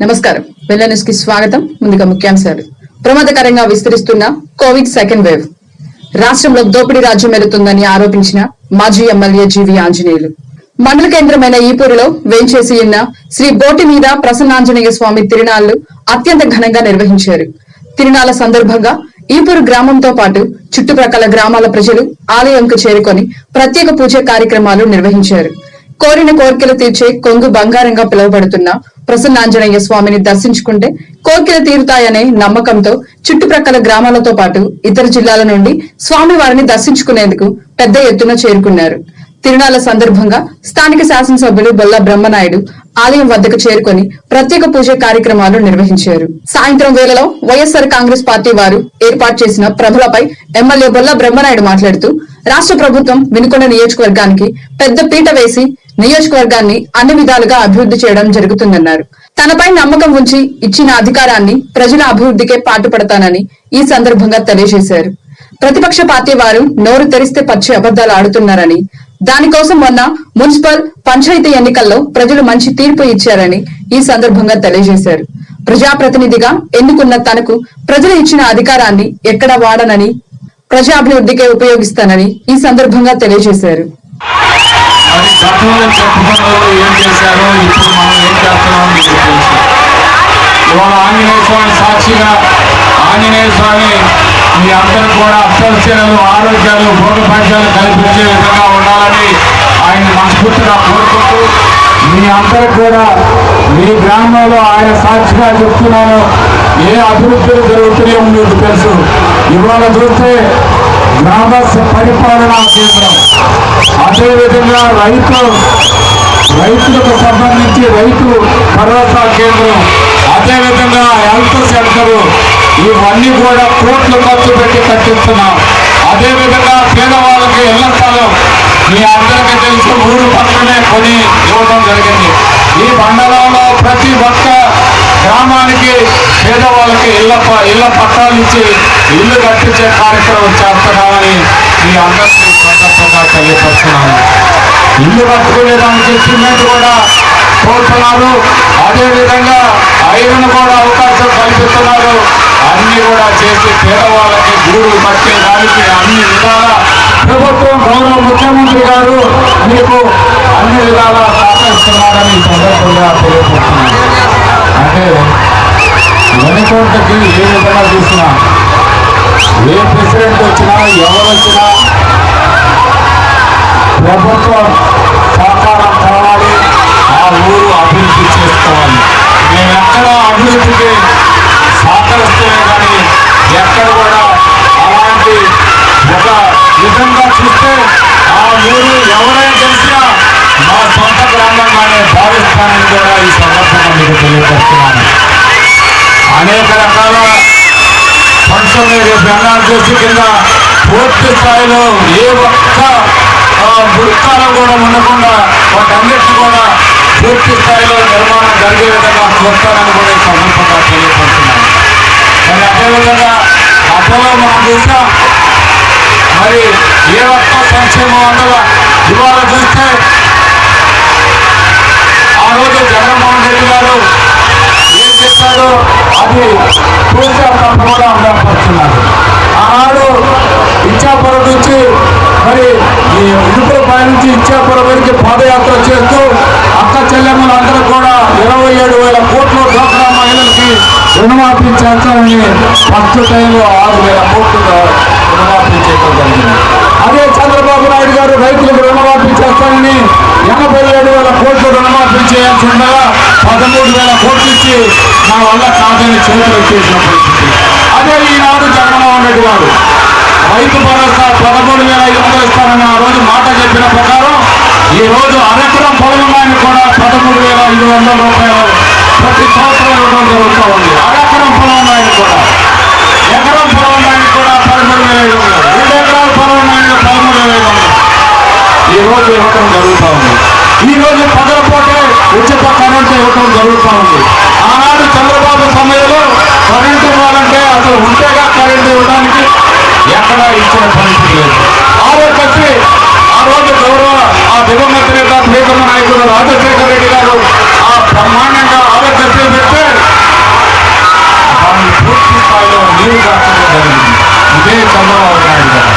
నమస్కారం వెల్ల న్యూస్ కి స్వాగతం. ముందుగా ముఖ్యాంశాలు. ప్రమాదకరంగా విస్తరిస్తున్న కోవిడ్ సెకండ్ వేవ్. రాష్ట్రంలో దోపిడీ రాజ్యం వెళుతుందని ఆరోపించిన మాజీ ఎమ్మెల్యే జీవి ఆంజనేయులు మండల కేంద్రమైన ఈపూరులో వేంచేసి ఉన్న శ్రీ బోటి మీద ప్రసన్నాంజనేయ స్వామి తిరునాళ్లు అత్యంత ఘనంగా నిర్వహించారు. తిరునాళ్ల సందర్భంగా ఈపూరు గ్రామంతో పాటు చుట్టుప్రక్కల గ్రామాల ప్రజలు ఆలయంకు చేరుకొని ప్రత్యేక పూజ కార్యక్రమాలు నిర్వహించారు. కోరిన కోరికలు తీర్చే కొంగు బంగారంగా పిలువబడుతున్న ప్రసన్నాంజనేయ స్వామిని దర్శించుకుంటే కోరికలు తీరుతాయనే నమ్మకంతో చుట్టుప్రక్కల గ్రామాలతో పాటు ఇతర జిల్లాల నుండి స్వామివారిని దర్శించుకునేందుకు పెద్ద ఎత్తున చేరుకున్నారు. తిరునాళ్ల సందర్భంగా స్థానిక శాసనసభ్యులు బొల్ల బ్రహ్మనాయుడు ఆలయం వద్దకు చేరుకొని ప్రత్యేక పూజ కార్యక్రమాలు నిర్వహించారు. సాయంత్రం వేళలో వైఎస్ఆర్ కాంగ్రెస్ పార్టీ వారు ఏర్పాటు చేసిన ప్రభలపై ఎమ్మెల్యే బొల్ల బ్రహ్మనాయుడు మాట్లాడుతూ రాష్ట్ర ప్రభుత్వం వినుకొండ నియోజకవర్గానికి పెద్ద పీట వేసి నియోజకవర్గాన్ని అన్ని విధాలుగా అభివృద్ధి చేయడం జరుగుతుందన్నారు. తనపై నమ్మకం ఉంచి ఇచ్చిన అధికారాన్ని ప్రజల అభివృద్ధికే పాటుపడతానని ఈ సందర్భంగా తెలియజేశారు. ప్రతిపక్ష పార్టీ వారు నోరు తెరిస్తే పచ్చి అబద్దాలు ఆడుతున్నారని, దానికోసం మొన్న మున్సిపల్ పంచాయతీ ఎన్నికల్లో ప్రజలు మంచి తీర్పు ఇచ్చారని ఈ సందర్భంగా తెలియజేశారు. ప్రజాప్రతినిధిగా ఎన్నుకున్న తనకు ప్రజలు ఇచ్చిన అధికారాన్ని ఎక్కడ వాడనని, ప్రజాభివృద్ధికే ఉపయోగిస్తానని ఈ సందర్భంగా తెలియజేశారు. ఆంజనేయ స్వామి మీ అందరూ కూడా అష్టైశ్వర్యాలు, ఆరోగ్యాలు, భోగభాగ్యాలు కల్పించే విధంగా ఉండాలని ఆయన మనస్ఫూర్తిగా కోరుకుంటూ, మీ అందరూ కూడా మీ గ్రామంలో ఆయన సాక్షిగా చెప్తున్నాను, ఏ అభివృద్ధులు జరుగుతున్నాయో మీకు తెలుసు. ఇవాళ చూస్తే గ్రామ పరిపాలనా కేంద్రం, అదేవిధంగా రైతులకు సంబంధించి రైతు భరోసా కేంద్రం, అదేవిధంగా హెల్త్ సెంటర్, ఇవన్నీ కూడా కోట్లు ఖర్చు పెట్టి కట్టిస్తున్నాం. అదేవిధంగా పేదవాళ్ళకి ఇళ్ల స్థలం మీ అందరికీ తెలుసు, ఊరు పక్కనే కొని ఇవ్వడం జరిగింది. ఈ మండలంలో ప్రతి ఒక్క గ్రామానికి పేదవాళ్ళకి ఇళ్ల పట్టాలు ఇచ్చి ఇల్లు కట్టించే కార్యక్రమం చేస్తున్నామని మీ అందరికీ సందర్భంగా తెలియపరుస్తున్నాను. ఇల్లు కట్టుకునేదానికి సిమెంట్ కూడా కోరుతున్నారు, అదేవిధంగా ఐరన్ కూడా అవకాశం కల్పిస్తున్నారు. అన్ని కూడా చేసి పేదవాళ్ళకి గూడు కట్టేదానికి అన్ని విధాల ప్రభుత్వం, గౌరవ ముఖ్యమంత్రి గారు మీకు అన్ని విధాలా సహకరిస్తున్నారని సందర్భంగా తెలియపడుతున్నారు. అంటే వెనుకొండకి ఏ విధంగా చూసినా, ఏ ప్రెసిడెంట్ వచ్చినా, ఎవరు వచ్చినా ప్రభుత్వం సహకారం కావాలి, ఆ ఊరు అభివృద్ధి చేసుకోవాలి. మేము ఎక్కడ అభివృద్ధికి సహకరిస్తేనే కానీ ఎక్కడ కూడా అలాంటి ఒక విధంగా చూస్తే ఆ ఊరు ఎవరైనా తెలిసినా మా సొంత గ్రామంగానే భావిస్తానని కూడా ఈ సందర్భంగా మీకు తెలియపరుస్తున్నాను. అనేక రకాల ఫంక్షన్లు ఎన్ఆర్జీసీ కింద పూర్తి స్థాయిలో ఏ ఒక్క వృత్తాలు కూడా ఉండకుండా వాటన్నిటిని కూడా పూర్తి స్థాయిలో నిర్మాణం జరిగే విధంగా చూస్తానని కూడా ఈ సందర్భంగా తెలియపరుస్తున్నాను. మరి అదేవిధంగా అపోలో మనం చూసాం, మరి ఏ ఒక్క సంక్షేమం అందరూ ఇవాళ చూస్తే ఆ రోజు జగన్మోహన్ రెడ్డి గారు ఏం చెప్పారో అది పూర్తిగా తప్పకుండా అమలుపరుస్తున్నారు. ఆనాడు ఇచ్చాపురం నుంచి మరి ఈ ఇడుపులపై నుంచి ఇచ్చాపురం వరకు పాదయాత్ర చేస్తూ అక్క చెల్లెమ్మలందరూ కూడా 27,000 కోట్లు డ్వాక్రా మహిళలకి రుణమాఫీ చేస్తారని ఫస్ట్ టైంలో 6,000 కోట్లు రుణమాఫీ చేయడం జరిగింది. అదే చంద్రబాబు నాయుడు గారు రైతులకు రుణమాఫీ చేస్తారని 87,000 కోట్లు రుణమాఫీ చేయాల్సి ఉండగా 13,000 కోట్లు ఇచ్చి నా వల్ల కాదని చేతులు ఎత్తేసిన పరిస్థితి. అదే ఈనాడు జగన్మోహన్ రెడ్డి గారు రైతు భరోసా 13,500 ఇస్తారని ఆ రోజు మాట చెప్పిన ప్రకారం ఈ రోజు అరెకరం పొలం ఉన్నాయని కూడా 13,500 రూపాయలు ప్రతి సంవత్సరం ఇవ్వడం జరుగుతూ ఉంది. అరెకరం పొలం ఉన్నాయని కూడా, ఎకరం పొలం ఉన్నాయని కూడా 13,500, 2 ఎకరాల పొలం ఉన్నాయని 13,500 ఈ రోజు ఇవ్వడం జరుగుతూ ఉంది. ఈ రోజు పగలపోతే ఉచిత కరెంటు ఇవ్వడం జరుగుతూ ఉంది. ఆనాడు చంద్రబాబు సమయంలో కరెంటు ఇవ్వాలంటే అసలు ఉంటేగా కరెంటు ఇవ్వడానికి ఎక్కడా ఇచ్చిన పరిస్థితి లేదు. ఆరోగ్యశ్రీ ఆ రోజు గౌరవ ఆ దివంగత నేత ప్రియతమ నాయకుడు రాజశేఖర రెడ్డి గారు ఆ బ్రహ్మాండంగా ఆరోగ్యశ్రీ పెడితే నీరు కాచడం జరిగింది. ఇదే చంద్రబాబు నాయుడు గారు.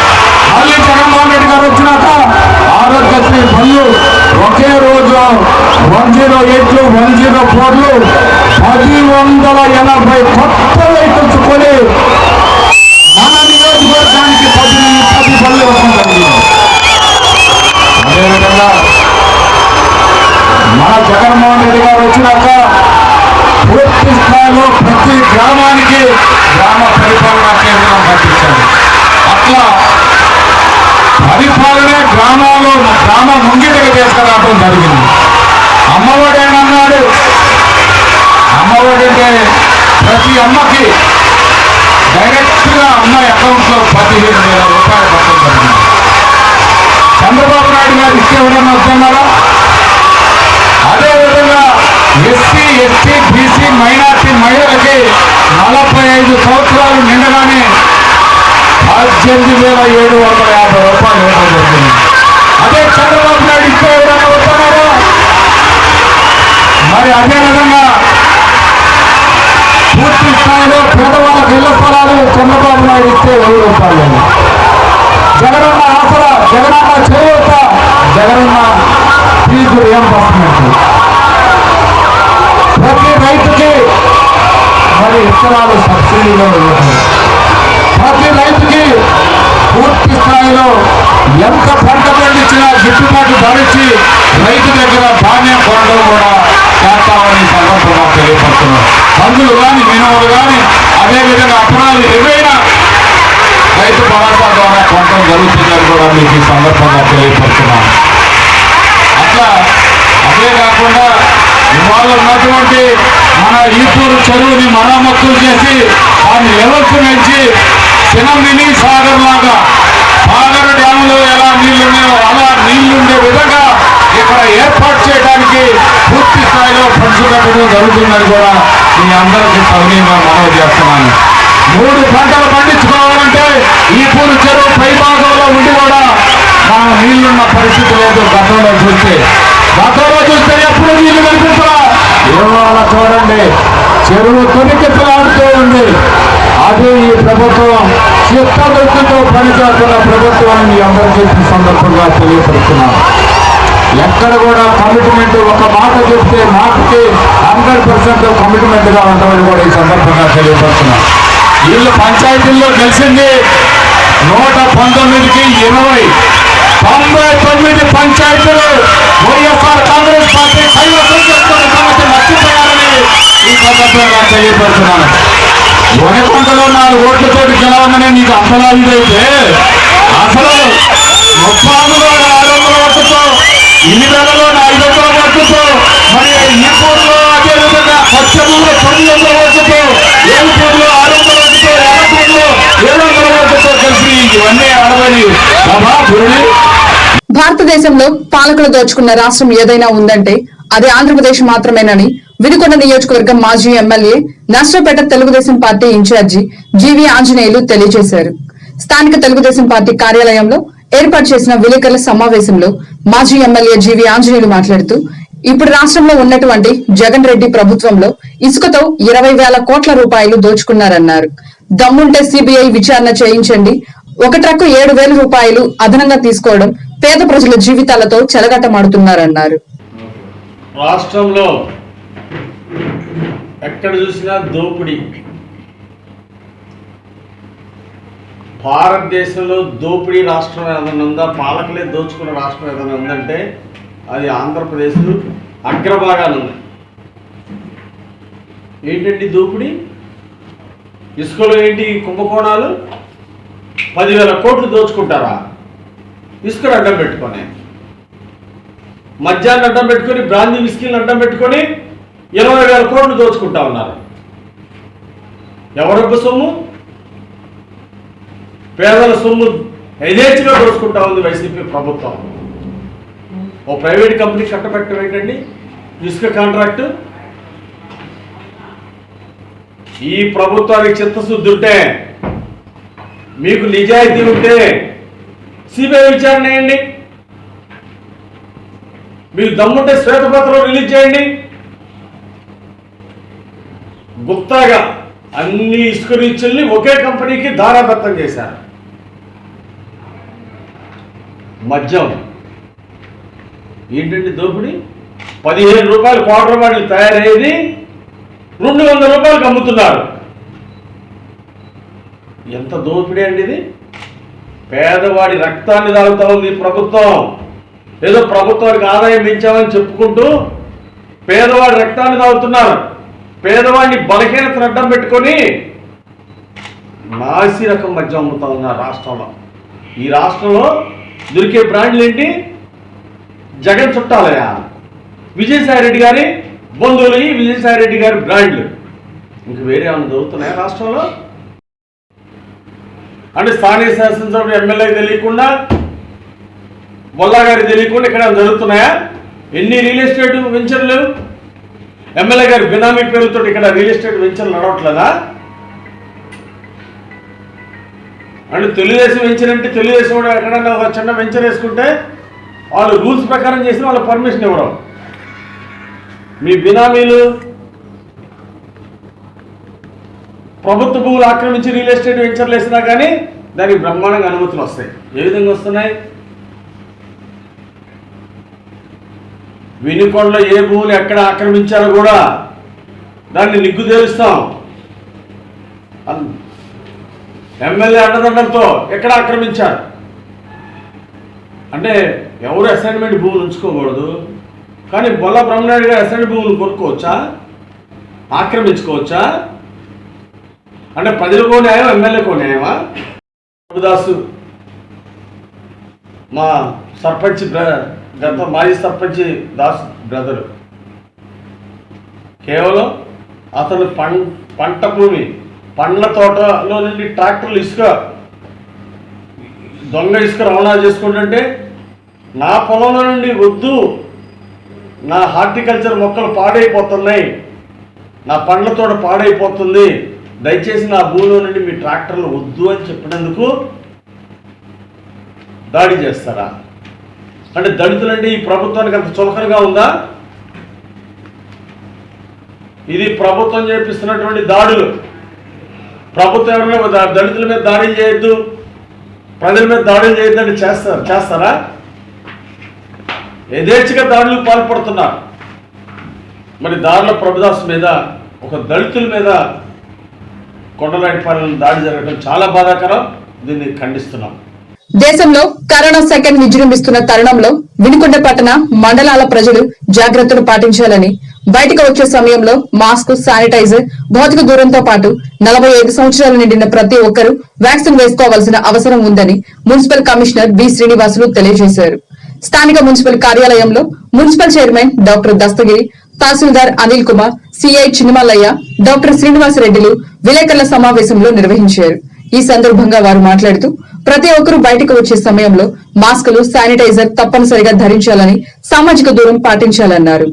మళ్ళీ జగన్మోహన్ రెడ్డి గారు వచ్చినాక ఆరోగ్యశ్రీ పనులు ఒకే రోజు 108 104 1080 కొత్త వెహికల్స్ కొని మన నియోజకవర్గానికి 10 పనులు ఇవ్వడం జరిగింది. అదేవిధంగా మన జగన్మోహన్ రెడ్డి గారు వచ్చినాక పూర్తి స్థాయిలో ప్రతి గ్రామానికి గ్రామ పరిపాలనా కేంద్రం కట్టించారు. అట్లా పరిపాలనే గ్రామ ముంగిటగా తీసుకురావడం జరిగింది. అమ్మఒడి అని అన్నాడు. అమ్మఒడి అంటే ప్రతి అమ్మకి డైరెక్ట్గా అమ్మ అకౌంట్లో 15,000 రూపాయలు పట్టడం జరిగింది. చంద్రబాబు నాయుడు గారు ఇస్తే ఎవరన్నా వస్తున్నారా? అదేవిధంగా ఎస్సీ ఎస్టీ బీసీ మైనార్టీ మహిళలకి 45 సంవత్సరాలు నిండగానే 18,750 రూపాయలు ఇవ్వడం జరిగింది. అదే చంద్రబాబు నాయుడు ఇస్తే ఎవరైనా వస్తున్నారా? మరి అదేవిధంగా పూర్తి స్థాయిలో పేదవాళ్ళకి ఇళ్ల స్థలాలు చంద్రబాబు నాయుడు ఇస్తే 1000 రూపాయలు. జగనన్న ఆసరా, జగనన్న చేయూత, జగనన్న ఫీజు రియంబర్స్మెంట్, ప్రతి రైతుకి మరి విత్తనాలు సబ్సిడీలో ఇవ్వడం, ప్రతి రైతుకి పూర్తి స్థాయిలో ఎంత పంట పండించినా గిట్టుబాటు ధరించి రైతు దగ్గర ధాన్యం కొనడం కూడా చేస్తామని సందర్భంగా తెలియపడుతున్నాం. మందులు కానీ మినుములు కానీ అదేవిధంగా అపరాలు ఏవైనా రైతు భరోసా ద్వారా కొనడం జరుగుతుందని కూడా మీకు ఈ సందర్భంగా తెలియపడుతున్నాం. అట్లా అదే కాకుండా ఇవాళ ఉన్నటువంటి మన ఈపూరు చెరువుని మరమ్మతులు చేసి దాన్ని లెవెల్స్ పెంచి చిన్న మినీ సాగర్ లాగా సాగర్ డ్యాములో ఎలా నీళ్లున్నాయో అలా నీళ్లుండే విధంగా ఇక్కడ ఏర్పాటు చేయడానికి పూర్తి స్థాయిలో ఫండ్స్ కట్టడం జరుగుతుందని కూడా మీ అందరికీ సవినీయంగా మనవి చేస్తున్నాను. 3 పంటలు పండించుకోవాలంటే ఈపూరు చెరువు పై భాగంలో ఉండి కూడా మనం నీళ్లున్న పరిస్థితి లేదు. గతంలో చూస్తే ఎప్పుడు నీళ్లు కనిపించరా? ఇవాళ చూడండి చెరువు తొలికెత్తలాడుతూ ఉంది. అదే ఈ ప్రభుత్వం చిత్తవృత్తితో పనిచేస్తున్న ప్రభుత్వం మీ అందరికీ ఈ సందర్భంగా తెలియపరుస్తున్నాను. ఎక్కడ కూడా కమిట్మెంట్ ఒక మాట చెప్తే మాటకి 100% కమిట్మెంట్ గా ఉంటామని కూడా ఈ సందర్భంగా తెలియపరుస్తున్నాం. వీళ్ళు పంచాయతీల్లో గెలిచింది 119కి 20, 99 పంచాయతీలు వైఎస్ఆర్ కాంగ్రెస్ పార్టీ కైవసం చేసుకున్న సంగతి మర్చిపోయారని ఈ సందర్భంగా తెలియపరుస్తున్నాను. వనకొండలో 4 ఓట్లతోటి గెలవమని నీకు అంతలా ఇదైతే అసలు 36లో 600 ఓట్లతో, 8లో 500 ఓట్లతో, మరి ఈపూర్లో అదేవిధంగా పశ్చిమంలో 900 ఓట్లతో, ఏలూరులో 600 ఓట్లతో, ఎర్రపూర్లో 700 ఓట్లతో కలిసి ఇవన్నీ ఆడవని సభాపురుడి. భారతదేశంలో పాలకులు దోచుకున్న రాష్ట్రం ఏదైనా ఉందంటే అది ఆంధ్రప్రదేశ్ మాత్రమేనని వినుకొండ నియోజకవర్గం మాజీ MLA Narasaraopet Telugu Desam party incharge G V Anjaneyulu తెలియజేశారు. స్థానిక తెలుగుదేశం పార్టీ కార్యాలయంలో ఏర్పాటు చేసిన విలేకరుల సమావేశంలో మాజీ ఎమ్మెల్యే జీవి ఆంజనేయులు మాట్లాడుతూ ఇప్పుడు రాష్ట్రంలో ఉన్నటువంటి జగన్ రెడ్డి ప్రభుత్వంలో ఇసుకతో 20,000 కోట్ల రూపాయలు దోచుకున్నారన్నారు. దమ్ముంటే సిబిఐ విచారణ చేయించండి. ఒక ట్రక్కు 7,000 రూపాయలు అదనంగా తీసుకోవడం పేద ప్రజల జీవితాలతో చెలగటమాడుతున్నారన్నారు. రాష్ట్రంలో ఎక్కడ చూసినా దోపిడీ. భారతదేశంలో దోపిడీ రాష్ట్రం ఏదైనా ఉందా, పాలకులే దోచుకున్న రాష్ట్రం ఏదైనా ఉందంటే అది ఆంధ్రప్రదేశ్ అగ్రభాగాలు ఉంది. ఏంటండి దోపిడీ? ఇసుకలో ఏంటి కుంభకోణాలు? 10,000 కోట్లు దోచుకుంటారా? ఇసుకను అడ్డం పెట్టుకొని, మద్యాన్ని అడ్డం పెట్టుకొని, బ్రాందీ విస్కీలను అడ్డం పెట్టుకొని 20,000 కోట్లు దోచుకుంటా ఉన్నారు. ఎవరొక్క సొమ్ము? పేదల సొమ్ము యథేచ్ఛగా దోచుకుంటా ఉంది వైసీపీ ప్రభుత్వం. ఓ ప్రైవేట్ కంపెనీ కట్టబెట్టడం ఏంటండి ఇసుక కాంట్రాక్టు? ఈ ప్రభుత్వానికి చిత్తశుద్ధి ఉంటే, మీకు నిజాయితీ ఉంటే సిబిఐ విచారణ చేయండి. మీరు దమ్ముంటే శ్వేతపత్రం రిలీజ్ చేయండి. గుప్తాగా అన్ని ఇసుక రీచుల్ని ఒకే కంపెనీకి ధారాదత్తం చేశారు. మద్యం ఏంటండి దోపిడీ? 15 రూపాయలు క్వార్టర్ బాటిల్ తయారయ్యేది 200 రూపాయలకు అమ్ముతున్నారు. ఎంత దోపిడీ అండి ఇది? పేదవాడి రక్తాన్ని తాగుతా ఉంది ప్రభుత్వం. ఏదో ప్రభుత్వానికి ఆదాయం పెంచామని చెప్పుకుంటూ పేదవాడి రక్తాన్ని తాగుతున్నారు. పేదవాడిని బలహీనతను అడ్డం పెట్టుకొని నాసి రకం మద్యం అమ్ముతా ఉన్నారు రాష్ట్రంలో. ఈ రాష్ట్రంలో దొరికే బ్రాండ్లు ఏంటి? జగన్ చుట్టాలయా, విజయసాయిరెడ్డి గారి బంధువులు, విజయసాయిరెడ్డి గారి బ్రాండ్లు. ఇంక వేరే ఏమైనా దొరుకుతున్నాయా రాష్ట్రంలో? అంటే స్థానిక శాసనసభ్యుడు ఎమ్మెల్యేకి తెలియకుండా, బొల్లా గారికి తెలియకుండా ఇక్కడ జరుగుతున్నాయా? ఎన్ని రియల్ ఎస్టేట్ వెంచర్లు? ఎమ్మెల్యే గారి బినామీ పేరుతో ఇక్కడ రియల్ ఎస్టేట్ వెంచర్లు నడవట్లేదా? అంటే తెలుగుదేశం వెంచర్ అంటే తెలుగుదేశం కూడా ఎక్కడన్నా ఒక చిన్న వెంచర్ వేసుకుంటే వాళ్ళు రూల్స్ ప్రకారం చేసిన వాళ్ళ పర్మిషన్ ఇవ్వడం. మీ బినామీలు ప్రభుత్వ భూములు ఆక్రమించి రియల్ ఎస్టేట్ వెంచర్లు వేసినా కానీ దానికి బ్రహ్మాండంగా అనుమతులు వస్తాయి. ఏ విధంగా వస్తున్నాయి? వినుకొండలో ఏ భూములు ఎక్కడ ఆక్రమించారో కూడా దాన్ని నిగ్గు తేలుస్తాం. ఎమ్మెల్యే అండదండలతో ఎక్కడ ఆక్రమించారు అంటే ఎవరు అసైన్మెంట్ భూములు ఉంచుకోకూడదు, కానీ బొల్ల బ్రహ్మనాయుడు గారు అసైన్మెంట్ భూములు కొనుక్కోవచ్చా, ఆక్రమించుకోవచ్చా? అంటే ప్రజలకో న్యాయం, ఎమ్మెల్యేకో న్యాయమా? ప్రభుదాసు మా సర్పంచ్ గత మాజీ సర్పంచ్ దాస్ బ్రదరు, కేవలం అతను పంట భూమి, పండ్ల తోటలో నుండి ట్రాక్టర్లు ఇసుక దొంగ ఇసుక రవాణా చేసుకుంటుంటే నా పొలంలో నుండి వద్దు, నా హార్టికల్చర్ మొక్కలు పాడైపోతున్నాయి, నా పండ్ల తోట పాడైపోతుంది, దయచేసి నా భూమిలో నుండి మీ ట్రాక్టర్లు వద్దు అని చెప్పినందుకు దాడి చేస్తారా? అంటే దళితులంటే ఈ ప్రభుత్వానికి అంత చులకనగా ఉందా? ఇది ప్రభుత్వం చేపిస్తున్నటువంటి దాడులు. ప్రభుత్వం ఎవరైనా దళితుల మీద దాడులు చేయొద్దు, ప్రజల మీద దాడులు చేయొద్దని చేస్తారా? యథేచ్ఛగా దాడులకు పాల్పడుతున్నారు. మరి దారుల ప్రభుదాస్ మీద, ఒక దళితుల మీద కొండలాంటి దాడి జరగడం చాలా బాధాకరం. దీన్ని ఖండిస్తున్నాం. దేశంలో కరోనా సెకండ్ విజృంభిస్తున్న తరుణంలో వినుకొండ పట్టణ మండలాల ప్రజలు జాగ్రత్తలు పాటించాలని, బయటకు వచ్చే సమయంలో మాస్క్, శానిటైజర్, భౌతిక దూరంతో పాటు 45 సంవత్సరాలు నిండిన ప్రతి ఒక్కరూ వ్యాక్సిన్ వేసుకోవాల్సిన అవసరం ఉందని మున్సిపల్ కమిషనర్ బి శ్రీనివాసులు తెలియజేశారు. స్థానిక మున్సిపల్ కార్యాలయంలో మున్సిపల్ చైర్మన్ డాక్టర్ దస్తగిరి, తహసీల్దార్ అనిల్ కుమార్, సిఐ చిన్నమల్లయ్య, డాక్టర్ శ్రీనివాసరెడ్డిలు విలేకరుల సమావేశంలో నిర్వహించారు. ఈ సందర్భంగా వారు మాట్లాడుతూ ప్రతి ఒక్కరూ బయటకు వచ్చే సమయంలో మాస్కులు, శానిటైజర్ తప్పనిసరిగా ధరించాలని, సామాజిక దూరం పాటించాలన్నారు.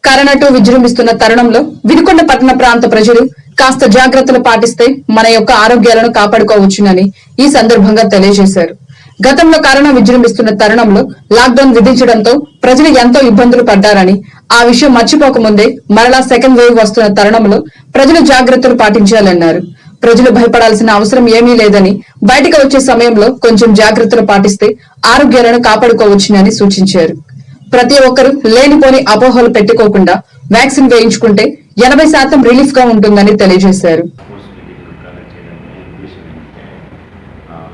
కరోనా 2 విజృంభిస్తున్న తరుణంలో వినుకొండ పట్టణ ప్రాంత ప్రజలు కాస్త జాగ్రత్తలు పాటిస్తే మన యొక్క ఆరోగ్యాలను కాపాడుకోవచ్చునని ఈ సందర్భంగా తెలియజేశారు. గతంలో కరోనా విజృంభిస్తున్న తరుణంలో లాక్డౌన్ విధించడంతో ప్రజలు ఎంతో ఇబ్బందులు పడ్డారని, ఆ విషయం మర్చిపోకముందే మరలా సెకండ్ వేవ్ వస్తున్న తరుణంలో ప్రజలు జాగ్రత్తలు పాటించాలన్నారు. ప్రజలు భయపడాల్సిన అవసరం ఏమీ లేదని, బయటకు వచ్చే సమయంలో కొంచెం జాగ్రత్తలు పాటిస్తే ఆరోగ్యాలను కాపాడుకోవచ్చునని సూచించారు. ప్రతి ఒక్కరూ లేనిపోని అపోహలు పెట్టుకోకుండా వ్యాక్సిన్ వేయించుకుంటే 80% రిలీఫ్ గా ఉంటుందని తెలియజేశారు.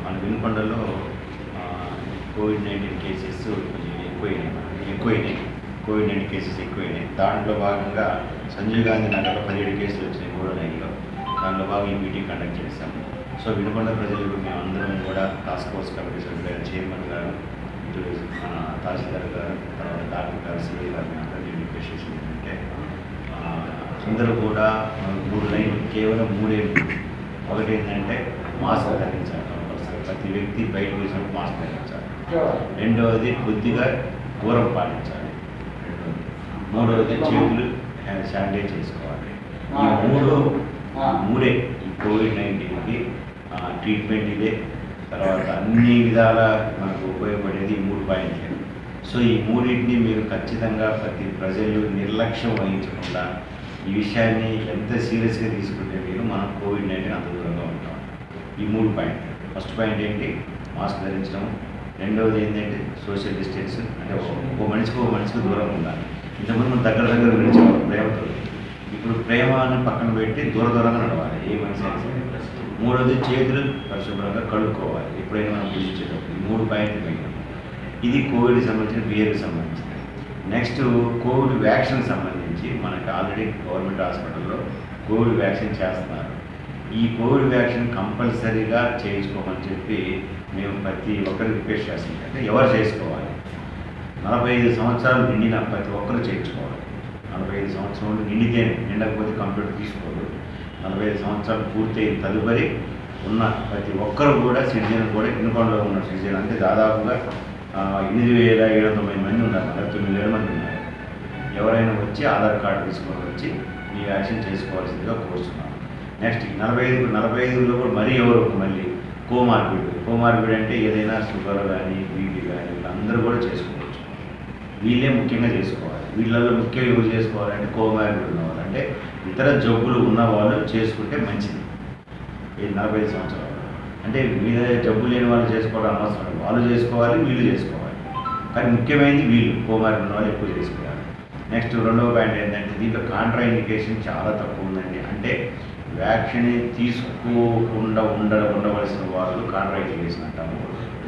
మన వినుకొండలో కోవిడ్-19 కేసెస్ ఎక్కువైనాయి. దాంట్లో భాగంగా సంజయ్ గాంధీ నగర్లో 17 కేసులు వచ్చినాయి 3 నెలల్లో. దాంట్లో భాగంగా ఈ మీటింగ్ కండక్ట్ చేస్తాము. సో వినుకొండ ప్రజలకు మేమందరం కూడా టాస్క్ ఫోర్స్ కమిటీ సభ్యులు, చైర్మన్ గారు, తహసీల్దార్ గారు, తర్వాత డాక్టర్ గారు, సిఐ గారు, అందరికీ రిక్వెస్ట్ చేసింది ఏంటంటే అందరూ కూడా 3 లైన్లు, కేవలం 3 ఒకటి ఏంటంటే మాస్క్ ధరించాలి. ప్రతి వ్యక్తి బయటకు వచ్చినప్పుడు మాస్క్ ధరించాలి. రెండవది కొద్దిగా దూరం పాటించాలి. మూడవది చేతులు శానిటైజ్ చేసుకోవాలి. ఈ మూడే ఈ కోవిడ్-19కి ట్రీట్మెంట్ ఇదే. తర్వాత అన్ని విధాల మనకు ఉపయోగపడేది ఈ 3 పాయింట్లే. సో ఈ 3టిని మీరు ఖచ్చితంగా ప్రతి ప్రజలు నిర్లక్ష్యం వహించకుండా ఈ విషయాన్ని ఎంత సీరియస్గా తీసుకుంటే మీరు మనం కోవిడ్-19 అంత దూరంగా ఉంటాం. ఈ 3 పాయింట్. ఫస్ట్ పాయింట్ ఏంటి? మాస్క్ ధరించడం. రెండవది ఏంటంటే సోషల్ డిస్టెన్స్, అంటే ఓ మనిషికి దూరంగా ఉండాలి. ఇంతకుముందు మనం దగ్గర విడిచేవారు ప్రేమతో. ఇప్పుడు ప్రేమను పక్కన పెట్టి దూరంగా నడవాలి ఏ మనిషి అయినా సరే. మూడవది చేతులు పరిశుభ్రంగా కడుక్కోవాలి ఎప్పుడైనా మనం పూజించేటప్పుడు. ఈ 3 పాయింట్లు మెయిన్. ఇది కోవిడ్కి సంబంధించిన బిహేవియర్కి సంబంధించింది. నెక్స్ట్ కోవిడ్ వ్యాక్సిన్ సంబంధించి మనకి ఆల్రెడీ గవర్నమెంట్ హాస్పిటల్లో కోవిడ్ వ్యాక్సిన్ చేస్తున్నారు. ఈ కోవిడ్ వ్యాక్సిన్ కంపల్సరీగా చేయించుకోమని చెప్పి మేము ప్రతి ఒక్కరికి రిక్వెస్ట్ చేస్తాం. అంటే ఎవరు చేసుకోవాలి? 45 సంవత్సరాలు నిండిన ప్రతి ఒక్కరు చేయించుకోవాలి. 45 సంవత్సరాలు నిండకపోతే కంప్యూటర్ తీసుకోదు. 45 సంవత్సరాలు పూర్తయిన తదుపరి ఉన్న ప్రతి ఒక్కరు కూడా సిటిజన్ కూడా ఇన్కొండలో ఉన్న సిటిజన్ అంటే దాదాపుగా 8,790 మంది ఉన్నారు. 9,000 మంది ఉన్నారు. ఎవరైనా వచ్చి ఆధార్ కార్డు తీసుకొని వచ్చి ఈ వ్యాక్సిన్ చేసుకోవాల్సిందిగా కోరుతున్నాం. నెక్స్ట్ 45లో కూడా మళ్ళీ కోమార్బిడ్ అంటే ఏదైనా షుగర్ కానీ బీపీ కానీ వీళ్ళందరూ కూడా చేసుకోవచ్చు. వీళ్ళే ముఖ్యంగా చేసుకోవాలి. వీళ్ళల్లో ముఖ్యంగా ఎవరు చేసుకోవాలంటే కోమార్బిడ్ ఉన్నవాళ్ళు, అంటే ఇతర జబ్బులు ఉన్నవాళ్ళు చేసుకుంటే మంచిది. ఈ 45 సంవత్సరాలు అంటే మీద జబ్బు లేని వాళ్ళు చేసుకోవడం అనవసరం. వాళ్ళు చేసుకోవాలి, వీళ్ళు చేసుకోవాలి. కానీ ముఖ్యమైనది వీళ్ళు కోమార్బిడ్ ఉన్న వాళ్ళు ఎక్కువ చేసుకోవాలి. నెక్స్ట్ రెండవ పాయింట్ ఏంటంటే దీంట్లో కాంట్రా ఇండికేషన్ చాలా తక్కువ ఉందండి. అంటే వ్యాక్సిన్ తీసుకోకుండా ఉండవలసిన వాళ్ళు కాంట్రా ఇండికేషన్ అంటాము.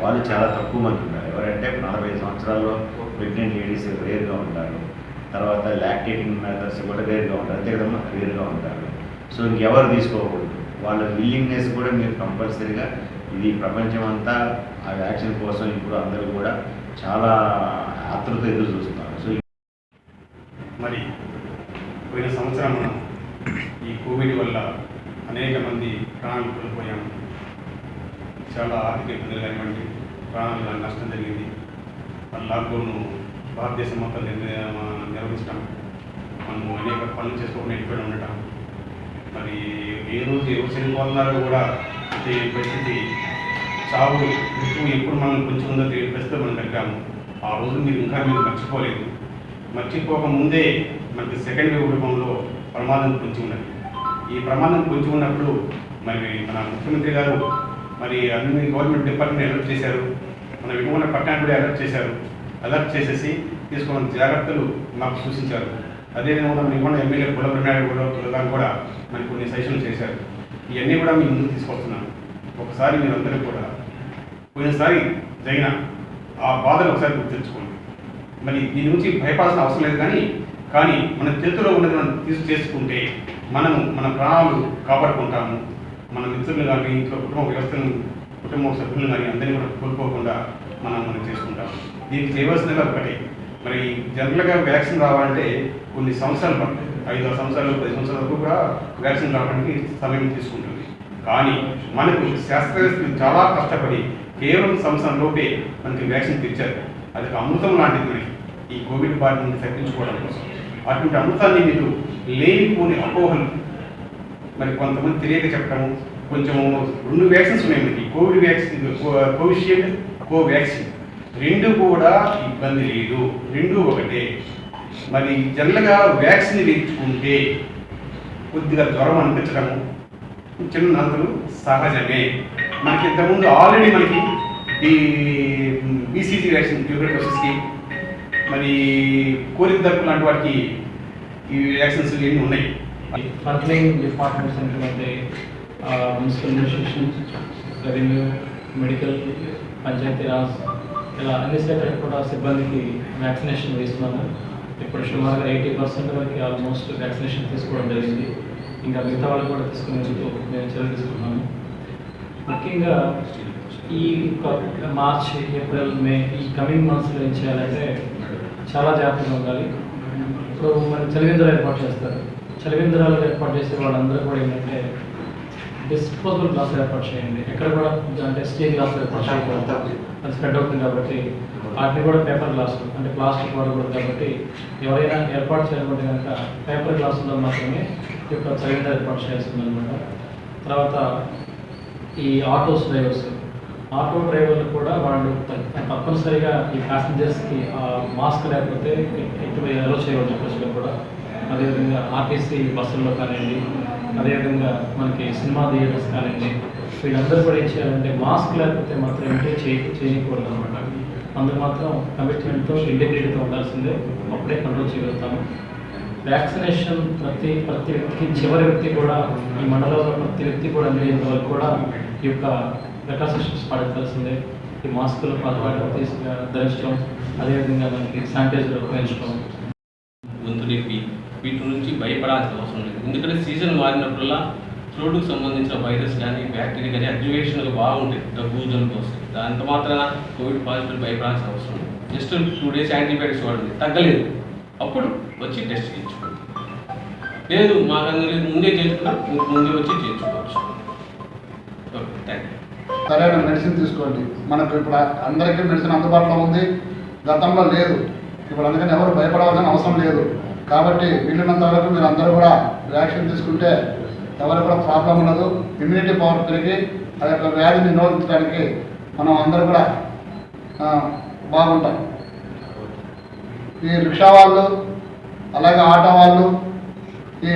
వాళ్ళు చాలా తక్కువ మంది ఉంటారు. ఎవరంటే 45 సంవత్సరాల్లో ప్రెగ్నెంట్ లేడీస్ రేర్గా ఉంటారు. తర్వాత లాక్టేటింగ్ మదర్స్ కూడా రేర్గా ఉంటారు. అంతే కదమ్మా, రేర్గా ఉంటారు. సో ఇంకెవరు తీసుకోకూడదు. వాళ్ళ విల్లింగ్నెస్ కూడా మీరు కంపల్సరీగా, ఇది ప్రపంచమంతా ఆ వ్యాక్సిన్ కోసం ఇప్పుడు అందరూ కూడా చాలా ఆతృత ఎదురు చూస్తున్నారు. సో మరి పోయిన సంవత్సరం మనం ఈ కోవిడ్ వల్ల అనేక మంది ప్రాణాలు కోల్పోయాము. చాలా ఆర్థిక ఇబ్బందులు కానివ్వండి, ప్రాణాలు నష్టం జరిగింది. మరి లాక్డౌన్ భారతదేశం మొత్తం నిర్వహించడం, మనం అనేక పనులు చేసుకోకుండా ఇంట్లో ఉండటం, మరి ఏ రోజు ఎవరు చనిపోతున్నారో కూడా తెలియని పరిస్థితి, చావు మృత్యువు ఎప్పుడు మనం కొంచెం ఉందో తెలియని పరిస్థితి మనం గడిపాము. ఆ రోజు మీరు మర్చిపోలేదు. మర్చిపోకముందే మనకి సెకండ్ వేవ్ రూపంలో ప్రమాదం పొంచి ఉన్నది. ఈ ప్రమాదం పొంచి ఉన్నప్పుడు మరి మన ముఖ్యమంత్రి గారు మరి అన్ని గవర్నమెంట్ డిపార్ట్మెంట్ అలర్ట్ చేశారు. మన వినుగొండ పట్టణాన్ని కూడా అలర్ట్ చేసేసి తీసుకోవాలని జాగ్రత్తలు మాకు సూచించారు. అదేవిధంగా వినుగొండ ఎమ్మెల్యే కులబ్రహ్మణ్య కూడా మనకి కొన్ని సజెషన్లు చేశారు. ఇవన్నీ కూడా మీ ముందుకు తీసుకొస్తున్నాను. ఒకసారి మీరందరూ కూడా పోయినసారి జరిగిన ఆ బాధలు ఒకసారి గుర్తించుకోండి. మరి దీని నుంచి భయపడాల్సిన అవసరం లేదు. కానీ మన చేతిలో ఉన్నది మనం చేసుకుంటే మనము మన ప్రాణాలు కాపాడుకుంటాము. మన మిత్రులు కానీ ఇంట్లో కుటుంబ సభ్యులు కానీ అందరినీ కూడా కోల్పోకుండా మనం చేసుకుంటాము. దీనికి చేయవలసినగా ఒకటే, మరి జనరల్గా వ్యాక్సిన్ రావాలంటే కొన్ని సంవత్సరాలు పడుతుంది. 5 సంవత్సరాలు 10 సంవత్సరాల వరకు కూడా వ్యాక్సిన్ రావడానికి సమయం తీసుకుంటుంది. కానీ మనకు శాస్త్రవేత్తలు చాలా కష్టపడి కేవలం సంవత్సరంలోపే మనకి వ్యాక్సిన్ తెచ్చారు. అది ఒక అమృతం లాంటిది మనకి ఈ కోవిడ్ బారి నుండి తప్పించుకోవడం కోసం. అటువంటి అమృతాన్ని మీరు లేనిపోని అపోహలు మరి కొంతమంది తెలియక చెప్పడము, కొంచెం 2 వ్యాక్సిన్స్ ఉన్నాయి మనకి, కోవిడ్ వ్యాక్సిన్, కోవిషీల్డ్, కోవాక్సిన్. 2 కూడా ఇబ్బంది లేదు, 2 ఒకటే. మరి జనరల్గా వ్యాక్సిన్ వేయించుకుంటే కొద్దిగా జ్వరం అనిపించడము, చిన్న నందులు సహజమే. మనకి ఇంతకుముందు ఆల్రెడీ మనకి ఈ బీసీజీ వ్యాక్సిన్, ట్యూబర్క్యులోసిస్కి, మరి కోరికదర్పు లాంటి వాటికి ఈ వ్యాక్సిన్స్ ఇవన్నీ ఉన్నాయి. ఫర్టిలైజ్ డిపార్ట్మెంట్స్ అంటే municipal administration, revenue, medical, Panchayati Raj, ఇలా అన్ని సెక్టర్కి కూడా సిబ్బందికి వ్యాక్సినేషన్ వేస్తున్నాము. ఇప్పుడు సుమారుగా 80% వరకు ఆల్మోస్ట్ వ్యాక్సినేషన్ తీసుకోవడం జరిగింది. ఇంకా మిగతా వాళ్ళు కూడా తీసుకునేందుకు మేము చర్యలు తీసుకున్నాము. ముఖ్యంగా ఈ మార్చ్, ఏప్రిల్, మే ఈ కమింగ్ మంత్స్లో ఏం చేయాలంటే చాలా జాగ్రత్తగా ఉండాలి. ఇప్పుడు మరి చలివేంద్రాలు ఏర్పాటు చేస్తారు. చలివేంద్రాలు ఏర్పాటు చేసే వాళ్ళందరూ కూడా ఏంటంటే డిస్పోజబుల్ గ్లాసులు ఏర్పాటు చేయండి. ఎక్కడ కూడా అంటే స్టీల్ గ్లాసులు ఏర్పాటు చేయకూడదు, అది స్ప్రెడ్ అవుతుంది. కాబట్టి వాటిని కూడా పేపర్ గ్లాసులు, అంటే ప్లాస్టిక్ వాడకూడదు. కాబట్టి ఎవరైనా ఏర్పాటు చేయాలంటే కనుక పేపర్ గ్లాసుల్లో మాత్రమే ఈ యొక్క చలివేంద్రాలు ఏర్పాటు చేయాల్సి ఉందన్నమాట. తర్వాత ఈ ఆటో డ్రైవర్లు కూడా వాళ్ళు తప్పనిసరిగా ఈ ప్యాసింజర్స్కి మాస్క్ లేకపోతే ఎటు ఎలా చేయవచ్చు చెప్పేసి కూడా అదేవిధంగా ఆర్టీసీ బస్సుల్లో కానివ్వండి, అదేవిధంగా మనకి సినిమా థియేటర్స్ కానివ్వండి, వీళ్ళందరూ కూడా ఏం చేయాలంటే మాస్క్ లేకపోతే మాత్రం ఎంట్రీ చేయకూడదు అనమాట. అందుకు మాత్రం కమిట్మెంట్తో ఇంటిగ్రేట్గా ఉండాల్సిందే, అప్పుడే కంట్రోల్ చేయగలుగుతాము. వ్యాక్సినేషన్ ప్రతి వ్యక్తికి, చివరి వ్యక్తి కూడా, ఈ మండలంలో ప్రతి వ్యక్తి కూడా అందేంత వరకు కూడా ఈ యొక్క ప్రికాషన్స్ పాటించాల్సిందే. ఈ మాస్కులు ధరించడం, అదేవిధంగా మనకి శానిటైజర్ ఉపయోగించడం. గొంతు నొప్పి వీటి నుంచి భయపడాల్సిన అవసరం లేదు. ఎందుకంటే సీజన్ మారినప్పుడల్లా థ్రోట్కి సంబంధించిన వైరస్ కానీ బ్యాక్టీరియా కానీ అగ్రివేషన్గా బాగుంటాయి, దగ్గు జలుబు వస్తాయి. దాంతో మాత్రాన కోవిడ్ పాజిటివ్ భయపడాల్సిన అవసరం లేదు. జస్ట్ 2 days యాంటీబయాటిక్స్ వాడండి, తగ్గలేదు, అప్పుడు వచ్చి టెస్ట్ చేయించుకోండి. లేదు మాకు అందరూ ముందే చేయించుకున్నాం, మీకు ముందే వచ్చి చేయించుకోవచ్చు. Okay, thank you. సరైన మెడిసిన్ తీసుకోండి. మనకు ఇప్పుడు అందరికీ మెడిసిన్ అందుబాటులో ఉంది, గతంలో లేదు. ఇప్పుడు అందుకని ఎవరు భయపడవలసిన అవసరం లేదు. కాబట్టి వీళ్ళినంత వరకు మీరు అందరూ కూడా వ్యాక్సిన్ తీసుకుంటే ఎవరికి కూడా ప్రాబ్లం ఉండదు. ఇమ్యూనిటీ పవర్ పెరిగి ఆ యొక్క వ్యాధిని నిరోధించడానికి మనం అందరూ కూడా బాగుంటాం. ఈ రిక్షా వాళ్ళు, అలాగే ఆటో వాళ్ళు, ఈ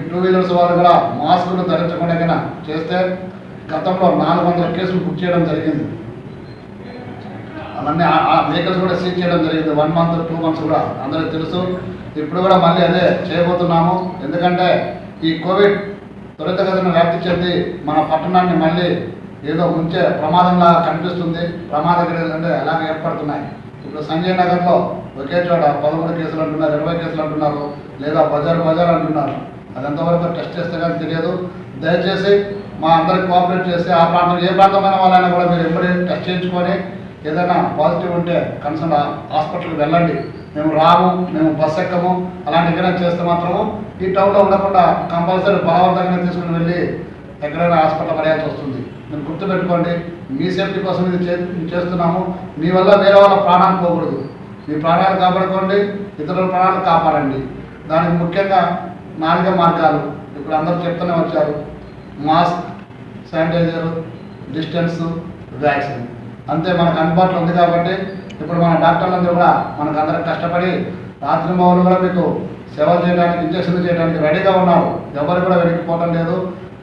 2 wheelers వాళ్ళు కూడా మాస్కులు ధరించకుండా చేస్తే గతంలో 400 కేసులు బుక్ చేయడం జరిగింది. అవన్నీ ఆ వెహికల్స్ కూడా సీజ్ చేయడం జరిగింది. 1 month 2 months కూడా అందరికీ తెలుసు. ఇప్పుడు కూడా మళ్ళీ అదే చేయబోతున్నాము. ఎందుకంటే ఈ కోవిడ్ త్వరితగతిన వ్యాప్తి చెంది మన పట్టణాన్ని మళ్ళీ ఏదో ముంచే ప్రమాదంలా కనిపిస్తుంది. ప్రమాదగిరి అంటే అలాగే ఏర్పడుతున్నాయి. ఇప్పుడు సంజయ్ నగర్లో ఒకే చోట 13 కేసులు అంటున్నారు, 20 కేసులు అంటున్నారు, లేదా బజార్ అంటున్నారు. అది ఎంతవరకు టెస్ట్ చేస్తే కానీ తెలియదు. దయచేసి మా అందరికి కోఆపరేట్ చేసి ఆ ప్రాంతం ఏ ప్రాంతమైన వాళ్ళైనా కూడా మీరు ఎప్పుడూ టెస్ట్ చేయించుకొని ఏదైనా పాజిటివ్ ఉంటే కన్సర్న్ హాస్పిటల్కి వెళ్ళండి. మేము రాము, మేము బస్ ఎక్కము, అలాంటి ఏదైనా చేస్తే మాత్రము ఈ టౌన్లో ఉండకుండా కంపల్సరీ బలవంతంగా తీసుకుని వెళ్ళి ఎక్కడైనా హాస్పిటల్ పడేయాల్సి వస్తుంది. మీరు గుర్తుపెట్టుకోండి, మీ సేఫ్టీ కోసం ఇది చేస్తున్నాము. మీ వల్ల వేరే వాళ్ళ ప్రాణాలు పోకూడదు. మీ ప్రాణాలు కాపాడుకోండి, ఇతరుల ప్రాణాలు కాపాడండి. దానికి ముఖ్యంగా 4 మార్గాలు ఇప్పుడు అందరూ చెప్తూనే వచ్చారు. Mask, sanitizer, distance, vaccine. అంతే మనకు అందుబాటులో ఉంది. కాబట్టి ఇప్పుడు మన డాక్టర్లందరూ కూడా మనకు అందరికి కష్టపడి రాత్రి మౌలు కూడా మీకు సేవలు చేయడానికి, ఇంజక్షన్లు చేయడానికి రెడీగా ఉన్నారు. ఎవరు కూడా వెనక్కిపోవడం లేదు.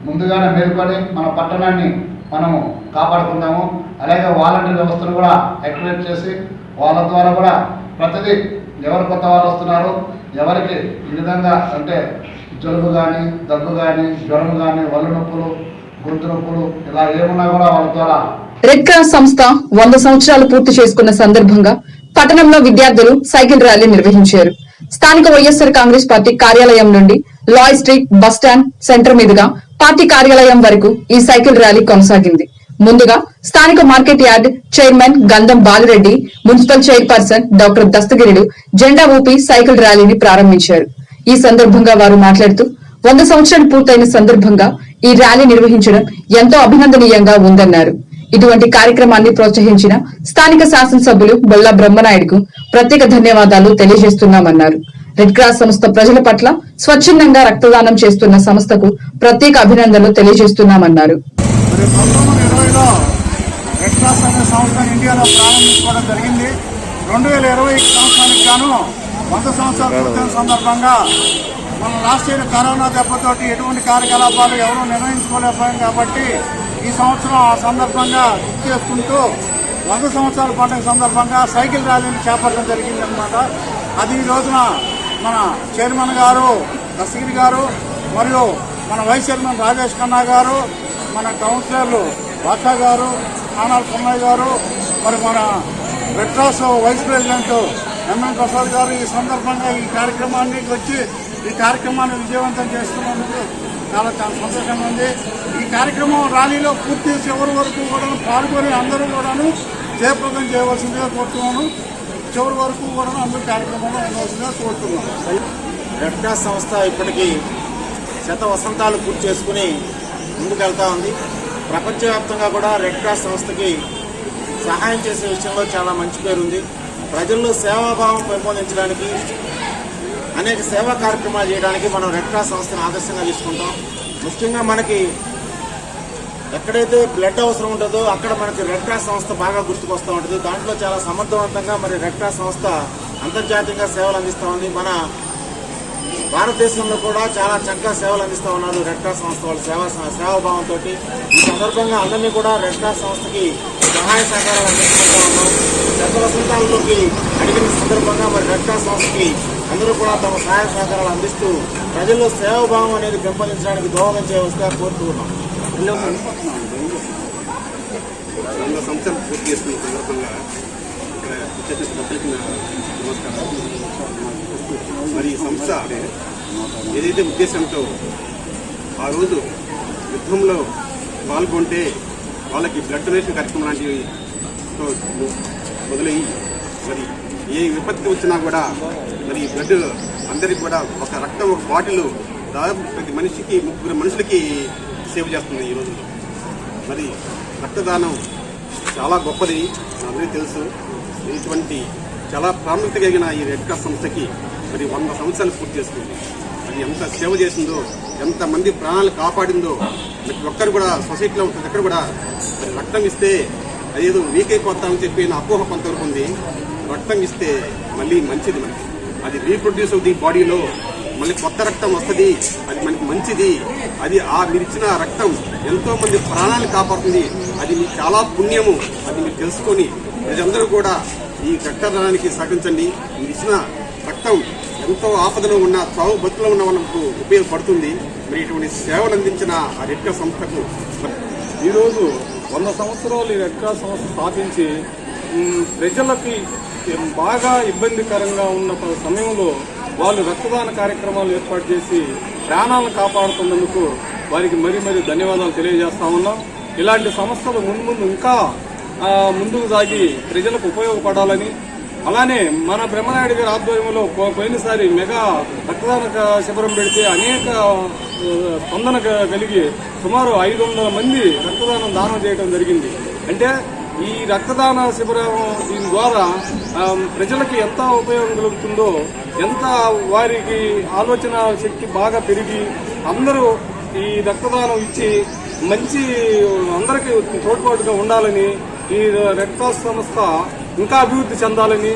ముందుగానే మేల్కొని మన పట్టణాన్ని మనము కాపాడుకుందాము. అలాగే వాలంటీర్ వ్యవస్థను కూడా యాక్టివేట్ చేసి వాళ్ళ ద్వారా కూడా ప్రతిదీ ఎవరు కొత్త వాళ్ళు వస్తున్నారు, ఎవరికి ఈ విధంగా అంటే జలుబు కానీ, దగ్గు కానీ, జ్వరం కానీ, ఒళ్ళు నొప్పులు, గొంతు నొప్పులు ఇలా ఏమున్నా కూడా వాళ్ళ ద్వారా. రెడ్ క్రాస్ సంస్థ 100 సంవత్సరాలు పూర్తి చేసుకున్న సందర్భంగా పట్టణంలో విద్యార్థులు సైకిల్ ర్యాలీ నిర్వహించారు. స్థానిక వైఎస్ఆర్ కాంగ్రెస్ పార్టీ కార్యాలయం నుండి లాయ్ స్ట్రీట్ బస్టాండ్ సెంటర్ మీదుగా పార్టీ కార్యాలయం వరకు ఈ సైకిల్ ర్యాలీ కొనసాగింది. ముందుగా స్థానిక మార్కెట్ యార్డ్ చైర్మన్ గంధం బాలిరెడ్డి, మున్సిపల్ చైర్పర్సన్ డాక్టర్ దస్తగిరిలు జెండా ఊపి సైకిల్ ర్యాలీని ప్రారంభించారు. ఈ సందర్భంగా వారు మాట్లాడుతూ 100 సంవత్సరాలు పూర్తయిన సందర్భంగా ఈ ర్యాలీ నిర్వహించడం ఎంతో అభినందనీయంగా ఉందన్నారు. ఇటువంటి కార్యక్రమాన్ని ప్రోత్సహించిన స్థానిక శాసనసభ్యులు బొల్లా బ్రహ్మనాయుడుకు ప్రత్యేక ధన్యవాదాలు తెలియజేస్తున్నామన్నారు. రెడ్ క్రాస్ సంస్థ ప్రజల పట్ల స్వచ్ఛందంగా రక్తదానం చేస్తున్న సంస్థకు ప్రత్యేక అభినందనలు తెలియజేస్తున్నామన్నారు. 1920లో రెడ్ క్రాస్ అనే సంస్థ ఇండియాలో ప్రారంభించుకోవడం జరిగింది. 2020 సంవత్సరానికి గాను 100 సంవత్సరాలు పూర్తయిన సందర్భంగా మన లాస్ట్ ఇయర్ కరోనా దెబ్బతోటి ఎటువంటి కార్యకలాపాలు ఎవరూ నిర్వహించుకోలేకపోయాం. కాబట్టి ఈ సంవత్సరం ఆ సందర్భంగా గుర్తు చేసుకుంటూ 100 సంవత్సరాల పండుగ సందర్భంగా సైకిల్ ర్యాలీని చేపట్టడం జరిగిందనమాట. అది ఈ రోజున మన చైర్మన్ గారు దస్తగిరి గారు, మరియు మన వైస్ చైర్మన్ రాజేష్ ఖన్నా గారు, మన కౌన్సిలర్లు బాషా గారు, ఆనాల్ పున్నయ్య గారు, మరి మన red cross vice president M N Prasad garu ఈ సందర్భంగా ఈ కార్యక్రమానికి వచ్చి ఈ కార్యక్రమాన్ని విజయవంతం చేస్తున్నందుకు చాలా సంతోషంగా ఉంది. ఈ కార్యక్రమం ర్యాలీలో పూర్తి చివరి వరకు కూడా పాల్గొని అందరూ కూడాను జయప్రదం చేయవలసిందిగా కోరుతున్నాను. చివరి వరకు కూడా అందరూ కార్యక్రమంలో ఉండవలసిందిగా కోరుతున్నాను. రెడ్ క్రాస్ సంస్థ ఇప్పటికీ 100 వసంతాలు పూర్తి చేసుకుని ముందుకెళ్తా ఉంది. ప్రపంచవ్యాప్తంగా కూడా రెడ్ క్రాస్ సంస్థకి సహాయం చేసే విషయంలో చాలా మంచి పేరుంది. ప్రజల్లో సేవాభావం పెంపొందించడానికి, అనేక సేవా కార్యక్రమాలు చేయడానికి మనం రెడ్ క్రాస్ సంస్థను ఆదర్శంగా తీసుకుంటాం. ముఖ్యంగా మనకి ఎక్కడైతే బ్లడ్ అవసరం ఉంటుందో అక్కడ మనకి రెడ్ క్రాస్ సంస్థ బాగా గుర్తుకొస్తూ ఉంటుంది. దాంట్లో చాలా సమర్థవంతంగా మరి రెడ్ క్రాస్ సంస్థ అంతర్జాతీయంగా సేవలు అందిస్తూ ఉంది. మన భారతదేశంలో కూడా చాలా చక్కగా సేవలు అందిస్తూ ఉన్నారు రెడ్ క్రాస్ సంస్థ వాళ్ళు సేవాభావంతో. ఈ సందర్భంగా అందరినీ కూడా రెడ్ క్రాస్ సంస్థకి సహాయ సహకారాలు అందిస్తూ ఉన్నాం. శత వసంతాలలోకి అడిగిన సందర్భంగా మరి రెడ్ క్రాస్ సంస్థకి అందరూ కూడా తమ సహాయ సహకారాలు అందిస్తూ ప్రజల్లో సేవాభావం అనేది పెంపొందించడానికి దోహదం చేయవలసిగా కోరుతూ ఉన్నాం. 100 సంవత్సరాలు పూర్తి చేసుకున్న సందర్భంగా ఇక్కడ ప్రత్యేక నమస్కారం. మరి ఈ సంస్థ ఏదైతే ఉద్దేశంతో ఆ రోజు యుద్ధంలో పాల్గొంటే వాళ్ళకి బ్లడ్ డొనేషన్ కార్యక్రమం లాంటివి మొదలయ్యి మరి ఏ విపత్తి వచ్చినా కూడా మరి బ్లడ్ అందరికి కూడా ఒక రక్తం ఒక బాటిల్ దాదాపు ప్రతి మనిషికి 3 మనుషులకి సేవ్ చేస్తుంది ఈ రోజుల్లో. మరి రక్తదానం చాలా గొప్పది అందరికీ తెలుసు. ఇటువంటి చాలా ప్రాముఖ్యత కలిగిన ఈ రెడ్ క్రాస్ సంస్థకి మరి 100 సంవత్సరాలు పూర్తి చేసుకుంది. అది ఎంత సేవ చేసిందో, ఎంతమంది ప్రాణాలు కాపాడిందో ప్రతి ఒక్కరు కూడా సొసైటీలో ప్రతి ఒక్కరు కూడా మరి రక్తం ఇస్తే అదేదో వీక్ అయిపోతామని చెప్పి అపోహ కొంతవరకు ఉంది. రక్తం ఇస్తే మళ్ళీ మంచిది మనకి, అది రీప్రొడ్యూస్ అవుతుంది బాడీలో, మళ్ళీ కొత్త రక్తం వస్తుంది, అది మనకి మంచిది. అది మీరు ఇచ్చిన రక్తం ఎంతో మంది ప్రాణాలు కాపాడుతుంది, అది మీకు చాలా పుణ్యము. అది మీరు తెలుసుకొని ప్రజలందరూ కూడా ఈ రక్తదానానికి సహకరించండి. మీరు ఇచ్చిన రక్తం ఎంతో ఆపదలో ఉన్న చావు బతుకులో ఉన్న వాళ్ళకు ఉపయోగపడుతుంది. మరి ఇటువంటి సేవలు అందించిన ఆ రెడ్ క్రాస్ సంస్థకు ఈరోజు 100 సంవత్సరాలు ఈ రెడ్ క్రాస్ సంస్థ స్థాపించి ప్రజలకి బాగా ఇబ్బందికరంగా ఉన్న సమయంలో వాళ్ళు రక్తదాన కార్యక్రమాలు ఏర్పాటు చేసి ప్రాణాలను కాపాడుతున్నందుకు వారికి మరీ ధన్యవాదాలు తెలియజేస్తా ఉన్నాం. ఇలాంటి సంస్థలు ముందు ఇంకా ముందుకు సాగి ప్రజలకు ఉపయోగపడాలని, అలానే మన బ్రహ్మనాయుడు గారి ఆధ్వర్యంలో పోయినసారి మెగా రక్తదాన శిబిరం పెడితే అనేక స్పందన కలిగి సుమారు 500 మంది రక్తదానం దానం చేయడం జరిగింది. అంటే ఈ రక్తదాన శిబిరం దీని ద్వారా ప్రజలకి ఎంత ఉపయోగం కలుగుతుందో, ఎంత వారికి ఆలోచన శక్తి బాగా పెరిగి అందరూ ఈ రక్తదానం ఇచ్చి మంచి అందరికీ తోడ్పాటుగా ఉండాలని, ఈ రెడ్ క్రాస్ సంస్థ ఇంకా అభివృద్ధి చెందాలని,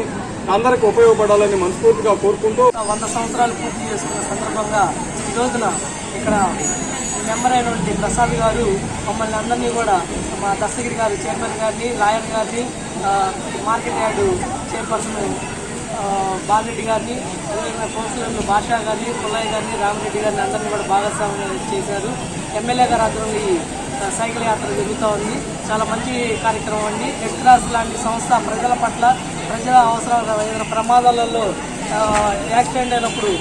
అందరికి ఉపయోగపడాలని మనస్ఫూర్తిగా కోరుకుంటూ 100 సంవత్సరాలు పూర్తి చేసుకున్న సందర్భంగా ఈ రోజున ఇక్కడ మెంబర్ అయినటువంటి ప్రసాద్ గారు మమ్మల్ని అందరినీ కూడా మా దస్తగిరి గారు చైర్మన్ గారిని, లాయర్ గారిని, మార్కెట్ యార్డు చైర్పర్సన్ బాలరెడ్డి గారిని, అదేవిధంగా కౌన్సిలర్లు భాషా గారిని, పుల్లయ్య గారిని, రామరెడ్డి గారిని అందరినీ కూడా భాగస్వామ్యం చేశారు. ఎమ్మెల్యే గారు ఆధ్వర్యంలో ఈ సైకిల్ యాత్ర జరుగుతూ ఉంది. చాలా మంచి కార్యక్రమం అండి. రెడ్ క్రాస్ లాంటి సంస్థ ప్రజల పట్ల, ప్రజల అవసరాల ఏదైనా ప్రమాదాలలో యాక్సిడెంట్ అయినప్పుడు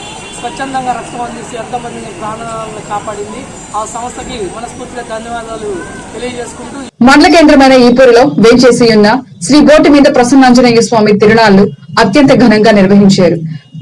స్వచ్ఛందంగా రక్తం అందించి ఎంతమంది ప్రాణాలను కాపాడింది. ఆ సంస్థకి మనస్ఫూర్తిగా ధన్యవాదాలు తెలియజేసుకుంటూ మండల కేంద్రమైన ఈపూరులో వేంచేసి ఉన్న శ్రీ బోటి మీద ప్రసన్నాంజనేయ స్వామి తిరునాళ్లు అత్యంత ఘనంగా నిర్వహించారు.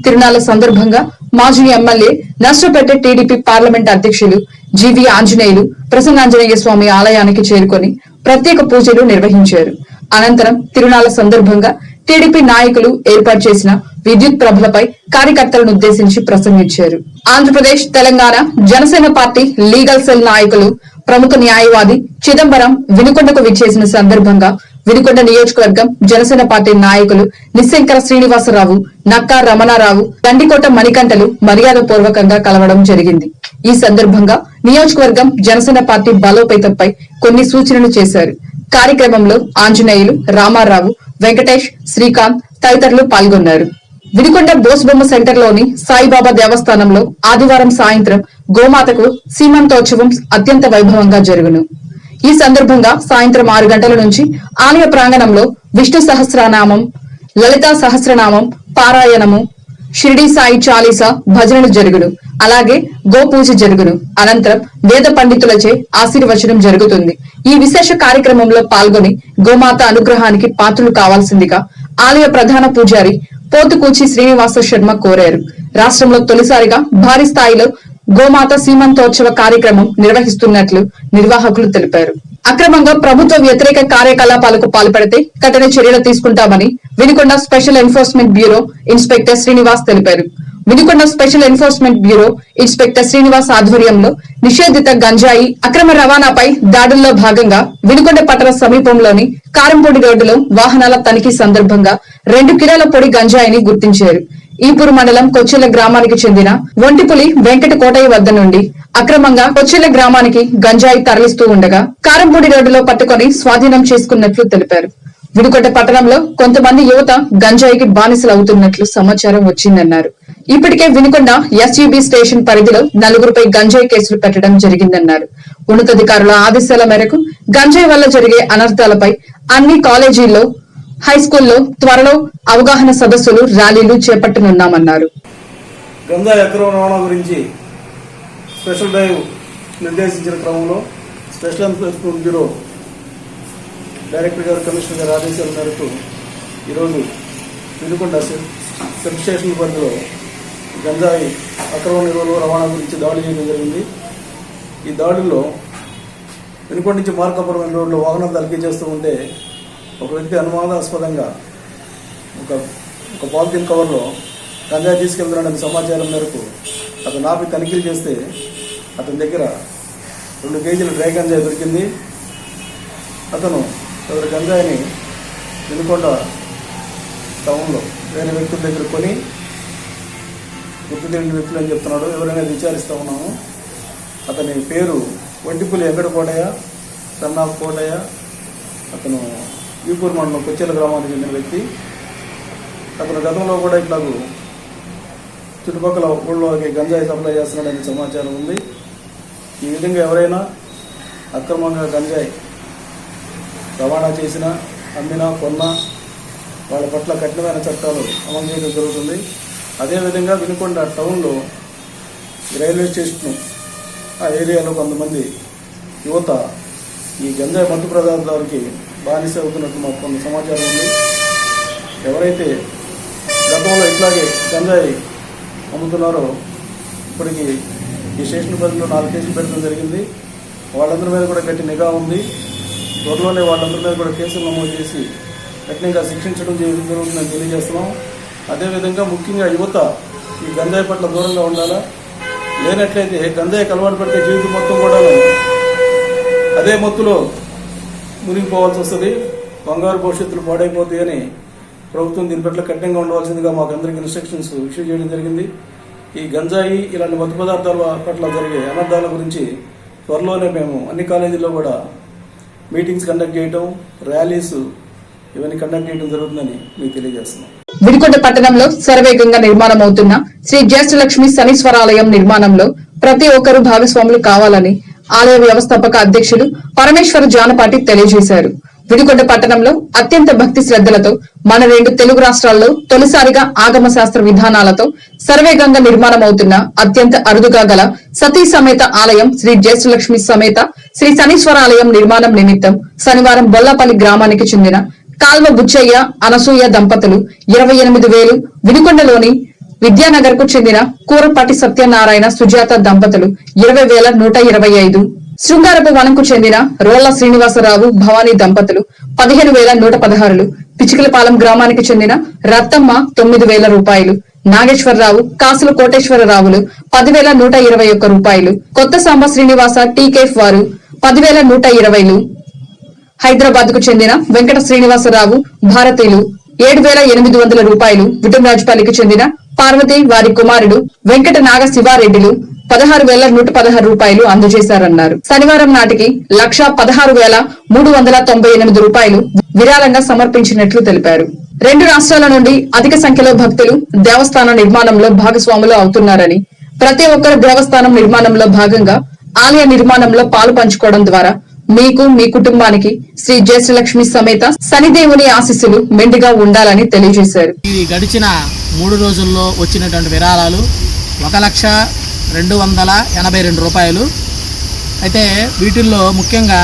తిరునాళ్ల సందర్భంగా మాజీ ఎమ్మెల్యే నర్సపేట టీడీపీ పార్లమెంట్ అధ్యక్షులు జీవీ ఆంజనేయులు ప్రసన్నాంజనేయ స్వామి ఆలయానికి చేరుకొని ప్రత్యేక పూజలు నిర్వహించారు. అనంతరం తిరునాళ్ల సందర్భంగా టీడీపీ నాయకులు ఏర్పాటు చేసిన విద్యుత్ ప్రభలపై కార్యకర్తలను ఉద్దేశించి ప్రసంగించారు. Andhra Pradesh, Telangana Janasena party legal cell నాయకులు, ప్రముఖ న్యాయవాది చిదంబరం వినుకొండకు విచ్చేసిన సందర్భంగా వినుకొండ నియోజకవర్గం జనసేన పార్టీ నాయకులు నిశంకర శ్రీనివాసరావు, నక్కా రమణారావు, గండికోట మణికంఠలు మర్యాదపూర్వకంగా కలవడం జరిగింది. ఈ సందర్భంగా నియోజకవర్గం జనసేన పార్టీ బలోపేతంపై కొన్ని సూచనలు చేశారు. కార్యక్రమంలో ఆంజనేయులు, రామారావు, వెంకటేష్, శ్రీకాంత్ తదితరులు పాల్గొన్నారు. వినుకొండ బోస్బొమ్మ సెంటర్లోని సాయిబాబా దేవస్థానంలో ఆదివారం సాయంత్రం గోమాతకు సీమంతోత్సవం అత్యంత వైభవంగా జరుగును. ఈ సందర్భంగా సాయంత్రం 6 గంటల నుంచి ఆలయ ప్రాంగణంలో విష్ణు సహస్రనామం, లలితా సహస్రనామం పారాయణము, షిరిడి సాయి చాలీసా భజనలు జరుగును. అలాగే గోపూజ జరుగును. అనంతరం వేద పండితులచే ఆశీర్వచనం జరుగుతుంది. ఈ విశేష కార్యక్రమంలో పాల్గొని గోమాత అనుగ్రహానికి పాత్రులు కావాల్సిందిగా ఆలయ ప్రధాన పూజారి పోతుకూచి శ్రీనివాస శర్మ కోరారు. రాష్ట్రంలో తొలిసారిగా భారీ స్థాయిలో గోమాత సీమంతోత్సవ కార్యక్రమం నిర్వహిస్తున్నట్లు నిర్వాహకులు తెలిపారు. అక్రమంగా ప్రభుత్వ వ్యతిరేక కార్యకలాపాలకు పాల్పడితే కఠిన చర్యలు తీసుకుంటామని Vinukonda special enforcement bureau inspector Srinivas తెలిపారు. Vinukonda special enforcement bureau inspector Srinivas ఆధ్వర్యంలో నిషేధిత గంజాయి అక్రమ రవాణాపై దాడుల్లో భాగంగా వినుకొండ పట్టణ సమీపంలోని కారంపొడి రోడ్డులో వాహనాల తనిఖీ సందర్భంగా 2 కిలోల పొడి గంజాయిని గుర్తించారు. ఈపూరు మండలం కొచ్చెల గ్రామానికి చెందిన ఒంటిపులి వెంకట కోటయ్య వద్ద నుండి అక్రమంగా కొచ్చెల గ్రామానికి గంజాయి తరలిస్తూ ఉండగా కారంపూడి రోడ్డులో పట్టుకుని స్వాధీనం చేసుకున్నట్లు తెలిపారు. వినుకొండ పట్టణంలో కొంతమంది యువత గంజాయికి బానిసలవుతున్నట్లు సమాచారం వచ్చిందన్నారు. ఇప్పటికే వినుకొండ ఎస్జీబీ స్టేషన్ పరిధిలో 4గురిపై గంజాయి కేసులు పెట్టడం జరిగిందన్నారు. ఉన్నతాధికారుల ఆదేశాల మేరకు గంజాయి వల్ల జరిగే అనర్థాలపై అన్ని కాలేజీల్లో, హైస్కూల్లో త్వరలో అవగాహన సదస్సులు, ర్యాలీలు చేపట్టనున్నామన్నారు. గంజాయి అక్రమ రవాణా గురించి స్పెషల్ డ్రైవ్ నిర్దేశించిన క్రమంలో స్పెషల్ ఎన్ఫోర్స్మెంట్ బ్యూరో డైరెక్టర్ గారు, కమిషనర్ గారి ఆదేశాల మేరకు ఈరోజు వినుకొండ సబ్ స్టేషన్ పరిధిలో గంజాయి అక్రమ నిల్వలు రవాణా గురించి దాడి చేయడం జరిగింది. ఈ దాడుల్లో వినుకొండ నుంచి మార్కాపురం రోడ్లో వాహనాలు తనిఖీ చేస్తూ ఉంటే ఒక వ్యక్తి అనుమానాస్పదంగా ఒక పాలిథిన్ కవర్లో గంజాయి తీసుకెళ్తున్నాడని సమాచారం మేరకు అతను ఆపి తనిఖీలు చేస్తే అతని దగ్గర 2 కేజీల డ్రై గంజాయి దొరికింది. అతను గంజాయిని వినుకొండ టౌన్లో వేరే వ్యక్తుల దగ్గర కొని గుర్తు తెలియని వ్యక్తులు అని చెప్తున్నాడు. ఎవరైనా విచారిస్తూ ఉన్నాము. అతని పేరు ఒంటిపులి వెంకట కోటయ్య, సన్నా కోటయ్య. అతను ఈపూరు మండలం కొచ్చెల గ్రామానికి చెందిన వ్యక్తి. అతను గతంలో కూడా ఇట్లాగూ చుట్టుపక్కల ఊళ్ళోకి గంజాయి సప్లై చేస్తున్నాడనే సమాచారం ఉంది. ఈ విధంగా ఎవరైనా అక్రమంగా గంజాయి రవాణా చేసినా, అమ్మినా, కొన్నా వాళ్ళ పట్ల కఠినమైన చట్టాలు అమలు చేయడం జరుగుతుంది. అదేవిధంగా వినుకొండ టౌన్లో రైల్వే స్టేషన్ ఆ ఏరియాలో కొంతమంది యువత ఈ గంజాయి మత్తు పదార్థాలకి బానిస అవుతున్నట్టు మాకు కొంత సమాచారం ఉంది. ఎవరైతే గతంలో ఇట్లాగే గంజాయి అమ్ముతున్నారో ఇప్పటికి ఈ స్టేషన్ పరిధిలో 4 కేసులు పెట్టడం జరిగింది. వాళ్ళందరి మీద కూడా గట్టి నిఘా ఉంది. త్వరలోనే వాళ్ళందరి మీద కూడా కేసులు నమోదు చేసి కఠినంగా శిక్షించడం జరుగుతుందని తెలియజేస్తున్నాం. అదేవిధంగా ముఖ్యంగా యువత ఈ గంజాయి పట్ల దూరంగా ఉండాలా. లేనట్లయితే గంజాయికి అలవాటు పడితే జీవితం మొత్తం కూడా అదే మత్తులో మునిగిపోవాల్సి వస్తుంది. బంగారు భవిష్యత్తులు పాడైపోతాయని ప్రభుత్వం దీని పట్ల కఠినంగా ఉండవలసిందిగా మాకు అందరికీ ఇన్స్ట్రక్షన్స్ ఇష్యూ చేయడం జరిగింది. ఈ గంజాయి ఇలాంటి మత్తు పదార్థాల పట్ల జరిగే అనర్థాల గురించి త్వరలోనే మేము అన్ని కాలేజీల్లో కూడా మీటింగ్స్ కండక్ట్ చేయడం, ర్యాలీస్ ఇవన్నీ కండక్ట్ చేయడం జరుగుతుందని మీకు తెలియజేస్తున్నాం. వినుకొండ పట్టణంలో శరవేగంగా నిర్మాణమవుతున్న శ్రీ జ్యేష్ఠలక్ష్మి శనీశ్వరాలయం నిర్మాణంలో ప్రతి ఒక్కరూ భాగస్వాములు కావాలని ఆలయ వ్యవస్థాపక అధ్యక్షులు పరమేశ్వర జానపాటి తెలియజేశారు. వినుకొండ పట్టణంలో అత్యంత భక్తి శ్రద్దలతో మన 2 తెలుగు రాష్ట్రాల్లో తొలిసారిగా ఆగమ శాస్త్ర విధానాలతో శరవేగంగా నిర్మాణమవుతున్న అత్యంత అరుదుగా గల సతీ సమేత ఆలయం శ్రీ జ్యేష్ఠలక్ష్మి సమేత శ్రీ శనీశ్వరాలయం నిర్మాణం నిమిత్తం శనివారం బొల్లపల్లి గ్రామానికి చెందిన కాల్వ బుచ్చయ్య, అనసూయ దంపతులు 28,000, వినుకొండలోని విద్యానగర్ కు చెందిన కూరపాటి సత్యనారాయణ, సుజాత దంపతులు 20,125, శృంగారపు వనంకు చెందిన రోళ్ల శ్రీనివాసరావు, భవానీ దంపతులు 15,116, పిచికలపాలెం గ్రామానికి చెందిన రత్తమ్మ 9,000 రూపాయలు, నాగేశ్వరరావు, కాసుల కోటేశ్వరరావులు 10,121 రూపాయలు, కొత్త సాంబ శ్రీనివాస టీకేఫ్ వారు 10,120, హైదరాబాద్ కు చెందిన వెంకట శ్రీనివాసరావు, భారతీయులు 7,800 రూపాయలు, విటంరాజుపల్లికి చెందిన పార్వతి, వారి కుమారుడు వెంకట నాగ శివారెడ్డిలు 16,116 రూపాయలు అందజేశారన్నారు. శనివారం నాటికి 1,16,398 రూపాయలు విరాళంగా సమర్పించినట్లు తెలిపారు. 2 రాష్ట్రాల నుండి అధిక సంఖ్యలో భక్తులు దేవస్థానం నిర్మాణంలో భాగస్వాములు అవుతున్నారని, ప్రతి ఒక్కరు దేవస్థానం నిర్మాణంలో భాగంగా ఆలయ నిర్మాణంలో పాలు పంచుకోవడం ద్వారా మీకు, మీ కుటుంబానికి శ్రీ జ్యేష్ఠలక్ష్మి సమేత శనిదేవుని ఆశీస్సులు మెండుగా ఉండాలని తెలియజేశారు. ఈ గడిచిన 3 రోజుల్లో వచ్చినటువంటి విరాళాలు 1,02,282 రూపాయలు. అయితే వీటిల్లో ముఖ్యంగా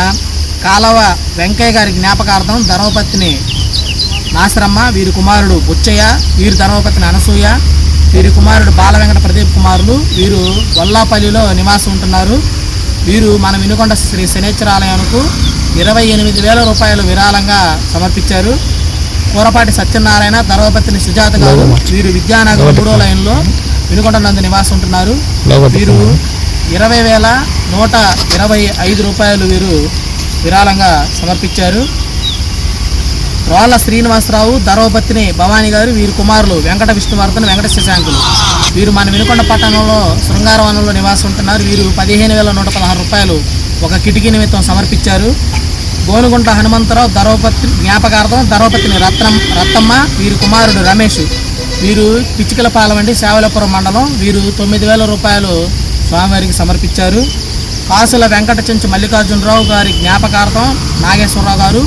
కాలవ వెంకయ్య గారి జ్ఞాపకార్థం ధర్మపత్ని నాసరమ్మ, వీరి కుమారుడు బుచ్చయ్య, వీరి ధర్మపత్ని అనసూయ, వీరి కుమారుడు బాల వెంకట ప్రదీప్ కుమారులు, వీరు వల్లాపల్లిలో నివాసం ఉంటున్నారు. వీరు మన వినుకొండ శ్రీ శనేశ్వరాలయానికి 28,000 రూపాయలు విరాళంగా సమర్పించారు. కూరపాటి సత్యనారాయణ, ధర్మపత్ని సుజాత గారు, వీరు విద్యానగర్ 3వ లైన్లో వినుకొండ నందు నివాసం ఉంటున్నారు. వీరు 20,125 రూపాయలు వీరు విరాళంగా సమర్పించారు. రోళ్ల శ్రీనివాసరావు, ధర్మపత్ని భవానీ గారు, వీరి కుమారులు వెంకట విష్ణువర్ధన్, వెంకట శశాంకులు. వీరు మన వినుకొండ పట్టణంలో శృంగారవనంలో నివాసం ఉంటున్నారు. వీరు 15,116 రూపాయలు ఒక కిటికీ నిమిత్తం సమర్పించారు. గోనుగుంట హనుమంతరావు ధర్మపత్ని జ్ఞాపకార్థం ధర్మపత్ని రత్తమ్మ, వీరి కుమారుడు రమేష్. వీరు పిచ్చికలపాలెం అండి, సేవలపురం మండలం. వీరు 9,000 రూపాయలు స్వామివారికి సమర్పించారు. కాసుల వెంకట చెంచు మల్లికార్జునరావు గారి జ్ఞాపకార్థం నాగేశ్వరరావు గారు,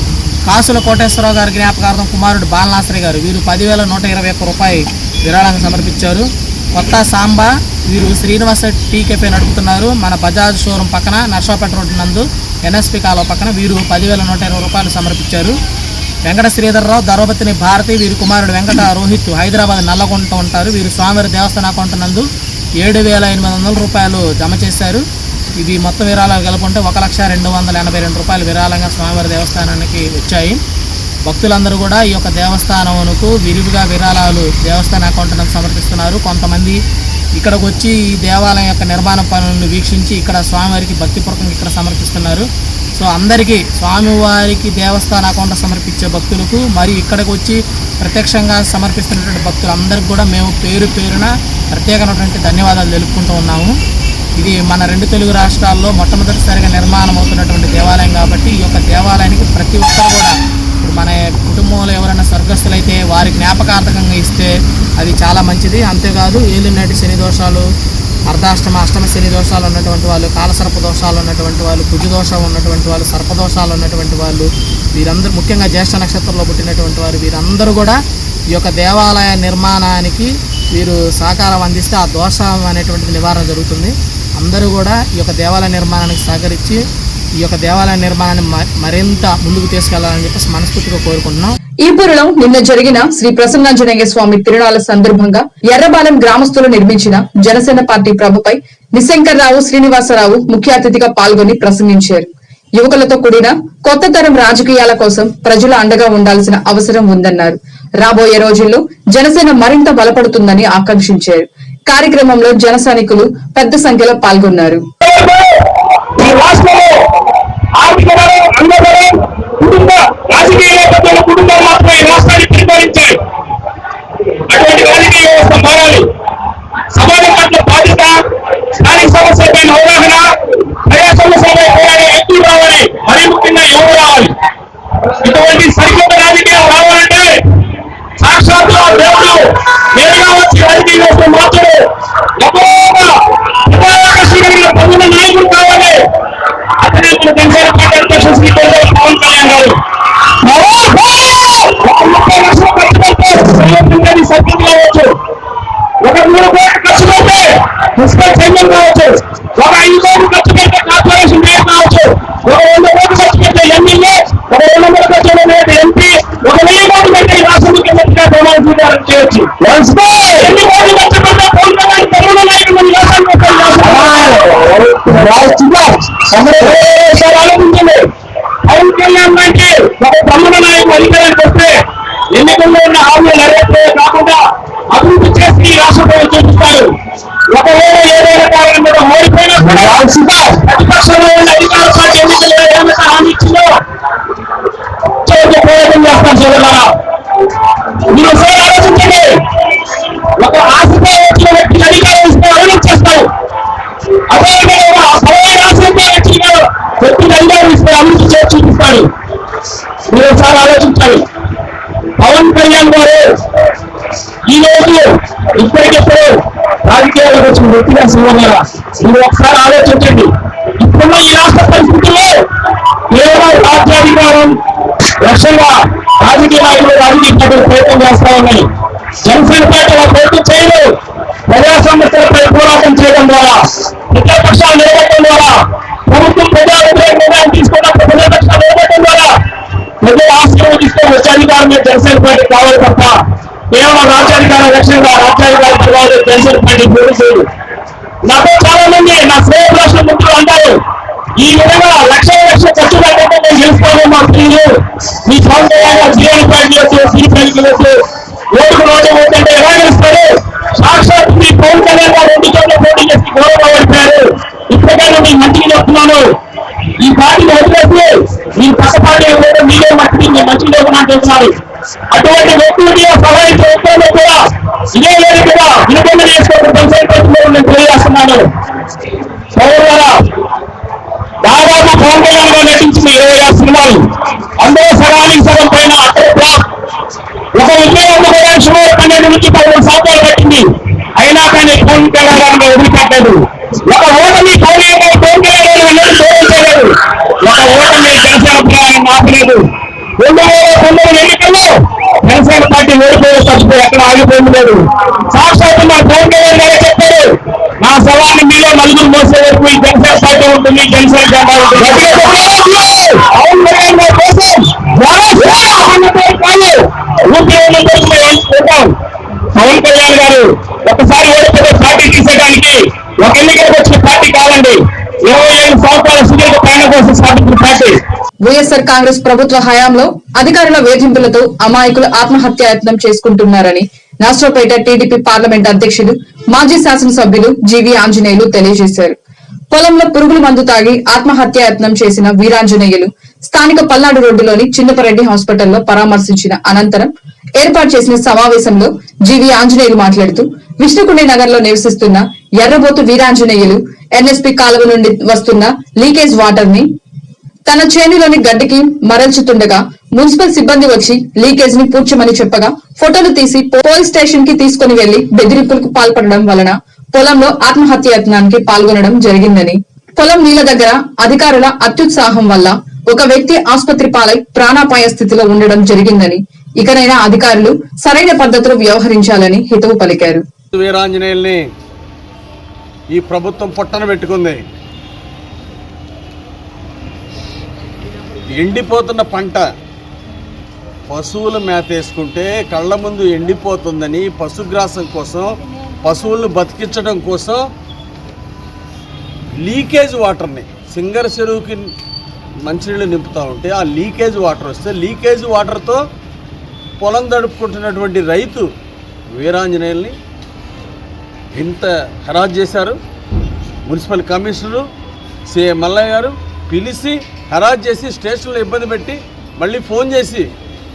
కాసుల కోటేశ్వరరావు గారి జ్ఞాపకార్థం కుమారుడు బాలనాశ్రీ గారు. వీరు 10,121 రూపాయలు విరాళంగా సమర్పించారు. కొత్త సాంబా, వీరు శ్రీనివాస టీ కెఫే నడుపుతున్నారు. మన బజాజ్ షోరూమ్ పక్కన నర్సాపేట రోడ్డు నందు ఎన్ఎస్పి కాలువ పక్కన. వీరు 10,120 రూపాయలు సమర్పించారు. వెంకట శ్రీధర్రావు, ధర్మపత్ని భారతి, వీరి కుమారుడు వెంకట రోహిత్ హైదరాబాద్ నల్లగొంట ఉంటారు. వీరు స్వామివారి దేవస్థాన అకౌంట్ నందు 7,800 రూపాయలు జమ చేశారు. ఇది మొత్తం విరాళాలు కలుపుకుంటే 1,282 రూపాయలు విరాళంగా స్వామివారి దేవస్థానానికి వచ్చాయి. భక్తులందరూ కూడా ఈ యొక్క దేవస్థానమునకు విరివిగా విరాళాలు దేవస్థాన అకౌంట్ నందు సమర్పిస్తున్నారు. కొంతమంది ఇక్కడికి వచ్చి ఈ దేవాలయం యొక్క నిర్మాణ పనులను వీక్షించి ఇక్కడ స్వామివారికి భక్తిపూర్వకంగా ఇక్కడ సమర్పిస్తున్నారు. సో అందరికీ స్వామివారికి దేవస్థాన అకౌంట్ సమర్పించే భక్తులకు మరియు ఇక్కడికి వచ్చి ప్రత్యక్షంగా సమర్పిస్తున్నటువంటి భక్తులందరికీ కూడా మేము పేరు పేరున ప్రత్యేకమైనటువంటి ధన్యవాదాలు తెలుపుకుంటూ ఉన్నాము. ఇది మన 2 తెలుగు రాష్ట్రాల్లో మొట్టమొదటిసారిగా నిర్మాణం అవుతున్నటువంటి దేవాలయం కాబట్టి ఈ యొక్క దేవాలయానికి ప్రతి ఒక్కరు కూడా ఇప్పుడు మన కుటుంబంలో ఎవరైనా స్వర్గస్థులైతే వారి జ్ఞాపకార్థకంగా ఇస్తే అది చాలా మంచిది. అంతేకాదు ఏలినాటి శని దోషాలు, అర్ధాష్టమ అష్టమ శని దోషాలు ఉన్నటువంటి వాళ్ళు, కాలసర్ప దోషాలు ఉన్నటువంటి వాళ్ళు, కుజదోషం ఉన్నటువంటి వాళ్ళు, సర్పదోషాలు ఉన్నటువంటి వాళ్ళు, వీరందరూ ముఖ్యంగా జ్యేష్ఠ నక్షత్రంలో పుట్టినటువంటి వారు వీరందరూ కూడా ఈ యొక్క దేవాలయ నిర్మాణానికి వీరు సహకారం అందిస్తే ఆ దోషం అనేటువంటిది నివారణ జరుగుతుంది. అందరూ కూడా ఈ యొక్క దేవాలయ నిర్మాణానికి సహకరించి ఈ యొక్క దేవాలయ నిర్మాణాన్ని మరింత ముందుకు తీసుకెళ్లాలని చెప్పేసి మనస్ఫూర్తిగా కోరుకుంటున్నాం. ఈపూరులో నిన్న జరిగిన శ్రీ ప్రసన్నాంజనేయ స్వామి తిరునాళ్ల సందర్భంగా ఎర్రబాలెం గ్రామస్తులు నిర్మించిన జనసేన పార్టీ ప్రభుపై నిశంకర్రావు, శ్రీనివాసరావు ముఖ్య అతిథిగా పాల్గొని ప్రసంగించారు. యువకులతో కూడిన కొత్త తరం రాజకీయాల కోసం ప్రజలు అండగా ఉండాల్సిన అవసరం ఉందన్నారు. రాబోయే రోజుల్లో జనసేన మరింత బలపడుతుందని ఆకాంక్షించారు. కార్యక్రమంలో జన సైనికులు పెద్ద సంఖ్యలో పాల్గొన్నారు. ఇటువంటి సరికొత్త రాజకీయాలు రావాలంటే సాక్షాత్ దేవుడు నేరుగా వచ్చి రాజకీయ వ్యవస్థ మాత్రమే ఆకర్షణ పొందిన నాయకుడు కావాలి. అతనే మన జనసేన పార్టీ అధ్యక్షుడు శ్రీ పవన్ కళ్యాణ్ గారు. 30 లక్షలు ఖర్చు పెడితే సర్కిల్ కావచ్చు, ఒక 3 కోట్లు ఖర్చు పెడితే మున్సిపల్ చైర్మన్ కావచ్చు, ఒక 5 కోట్లు ఖర్చు పెడితే కార్పొరేషన్ మేయర్ కావచ్చు, ఒక 100 కోట్లు ఖర్చు పెడితే ఎమ్మెల్యే, ఒక 200 కోట్లు ఖర్చు పెడితే ఎంపీ, ఒక 1000 కోట్లు పెడితే రాష్ట్ర ముఖ్యమంత్రిగా ప్రమాణ స్వీకారం చేయొచ్చు. ఎన్ని కోట్లు ఖర్చు పెడితే పవన్ కళ్యాణ్ తమిళ నాయకులు ఆలోచించండి. పవన్ కళ్యాణ్ లాంటి ఒక తమిళ నాయకులు అధికారానికి వస్తే ఎన్నికల్లో ఉన్న హామీలు నెరవేర్చే కాకుండా అభివృద్ధి చేసి ఈ రాష్ట్రంలో చూపిస్తారు. ఒకవేళ ఏదైనా కారణం మీద ఓడిపోయినా ప్రతిపక్షంలో ఉన్న అధికార పార్టీ ఎన్నికల్లో ఏమైనా హామీ ఇచ్చిందో ప్రయోగం చేస్తారు. చూడాలా మీరు ఒకసారి ఆలోచించండి. ఒక ఆశతో వచ్చిన వ్యక్తిని అధికారం ఇస్తే అవినిచ్చేస్తారు. అదేవిధంగా ఆశతో వచ్చిన వ్యక్తిని అధికారం ఇస్తే అభివృద్ధి చేసి చూపిస్తారు. మీరు ఒకసారి ఆలోచించాలి. పవన్ కళ్యాణ్ గారు ఈ రోజు ఇప్పటికెప్పుడు రాజకీయాలకు వచ్చిన వ్యక్తిగా సింహంగా మీరు ఒకసారి ఆలోచించండి. ఇప్పుడున్న ఈ రాష్ట్ర పరిస్థితుల్లో కేవలం రాజ్యాధికారం లక్ష్యంగా రాజకీయ నాయకులు రాజకీయ పార్టీలు ప్రయత్నం చేస్తా ఉన్నాయి. జనసేన పార్టీ ప్రయత్నం చేయదు. ప్రజా సమస్యలపై పోరాటం చేయడం ద్వారా, ప్రజాపక్షాలు నిలబెట్టడం ద్వారా, ప్రభుత్వం ప్రజా వ్యతిరేక నిర్ణయం తీసుకున్నప్పుడు ప్రజాపక్షాలు నిలబెట్టడం ద్వారా ప్రజలు ఆశీర్వదిస్తే వచ్చాధికారం మీద జనసేన పార్టీ కావాలి తప్ప కేవలం రాజ్యాధికార లక్ష్యంగా రాజ్యాధికార తర్వాత జనసేన పార్టీ పోలీసులు. నాతో చాలా మంది నా స్నేహితుల రాష్ట్ర మిత్రులు అంటారు, ఈ విధంగా లక్షల ఖర్చు పెట్టకుండా నేను గెలుస్తాను. మా స్త్రీలు మీ సౌందర్యంగా జీవన పార్టీ వచ్చు, సీపీఎల్కి వచ్చు, ఓటుకు రోజు ఓటంటే ఎలా గెలుస్తారు? సాక్షాత్ మీ పవన్ కళ్యాణ్ గారు 2 చోట్ల పోటీ చేసి గౌరవం పడిపోయారు. ఇప్పటికైనా మీకు మంచిగా చెప్తున్నాను, ఈ పార్టీని వదిలేసి మీ పక్క పార్టీ మీరే మంచిది, మీ మంచి లేకుండా చేస్తున్నారు. అటువంటి వ్యక్తులకి సహాయం చేయడంలో కూడా ఇదే వేదికగా విలువలు చేసుకోవడం నేను తెలియజేస్తున్నాను. సోదరులారా, దాదాపు పవన్ కళ్యాణ్ గారు నటించిన 26 సినిమాలు, అందులో సగానికి సగం పైన ఒక విజయం కూడా సుమారు 12 నుంచి 13 సంవత్సరాలు పట్టింది. అయినా కానీ పవన్ కళ్యాణ్ గారిని వదిలిపెట్టలేదు. ఒక ఓటమి పవన్ కళ్యాణ్ గారు చేయలేదు. ఒక ఓటమి జనసేన ప్రయాణం ఆపలేదు. 2009 ఎన్నికల్లో జనసేన పార్టీ ఓడిపోయే తప్పు ఎక్కడ ఆగిపోయింది లేదు. సాక్షాత్ మా పవన్ కళ్యాణ్ గారే చెప్పారు, నా సవాన్ని మీలో నలుగురు మోసే వరకు ఈ జనసేన పార్టీ ఉంటుంది, జనసేన జెండా ఉంటుంది. పవన్ కళ్యాణ్ గారి కోసం పవన్ కళ్యాణ్ గారు ఒకసారి ఓడిపోతే పార్టీ తీసేయడానికి ఒక ఎన్నికలకు వచ్చిన పార్టీ కాదండి, 25 సంవత్సరాల సుదీర్ఘ ప్రయాణం కోసం స్థాపించిన పార్టీ. వైఎస్ఆర్ కాంగ్రెస్ ప్రభుత్వ హయాంలో అధికారుల వేధింపులతో అమాయకులు ఆత్మహత్యాయత్నం చేసుకుంటున్నారని నర్సరావుపేట టీడీపీ పార్లమెంట్ అధ్యక్షులు మాజీ శాసనసభ్యులు జీవీ ఆంజనేయులు తెలియజేశారు. పొలంలో పురుగుల మందు తాగి ఆత్మహత్యాయత్నం చేసిన వీరాంజనేయులు స్థానిక పల్నాడు రోడ్డులోని చిన్నపరెడ్డి హాస్పిటల్లో పరామర్శించిన అనంతరం ఏర్పాటు చేసిన సమావేశంలో జీవీ ఆంజనేయులు మాట్లాడుతూ విష్ణుకుండి నగర్ లో నివసిస్తున్న ఎర్రబోతు వీరాంజనేయులు ఎన్ఎస్పీ కాలువ నుండి వస్తున్న లీకేజ్ వాటర్ ని తన చేనులోని గడ్డికి మరల్చుతుండగా మున్సిపల్ సిబ్బంది వచ్చి లీకేజ్ ని పూడ్చమని చెప్పగా ఫోటోలు తీసి పోలీస్ స్టేషన్ కి తీసుకుని వెళ్లి బెదిరింపులకు పాల్పడడం వలన పొలంలో ఆత్మహత్యాయత్నానికి పాల్గొనడం జరిగిందని, పొలం నీళ్ల దగ్గర అధికారుల అత్యుత్సాహం వల్ల ఒక వ్యక్తి ఆసుపత్రి పాలై ప్రాణాపాయ స్థితిలో ఉండడం జరిగిందని, ఇకనైనా అధికారులు సరైన పద్ధతిలో వ్యవహరించాలని హితవు పలికారు. వీరాంజనేయుల్ని ఈ ప్రభుత్వం పొట్టన పెట్టుకుంది. ఎండిపోతున్న పంట పశువులు మేతేసుకుంటే కళ్ళ ముందు ఎండిపోతుందని పశుగ్రాసం కోసం, పశువులను బతికించడం కోసం లీకేజ్ వాటర్ని సింగర్ చెరువుకి మంచినీళ్ళు నింపుతూ ఉంటే ఆ లీకేజ్ వాటర్ వస్తే లీకేజ్ వాటర్తో పొలం దడుపుకుంటున్నటువంటి రైతు వీరాంజనేయుల్ని ఇంత హెరాస్ చేశారు. మున్సిపల్ కమిషనరు సిఐ మల్లయ్య గారు పిలిచి హెరాస్ చేసి స్టేషన్లో ఇబ్బంది పెట్టి మళ్ళీ ఫోన్ చేసి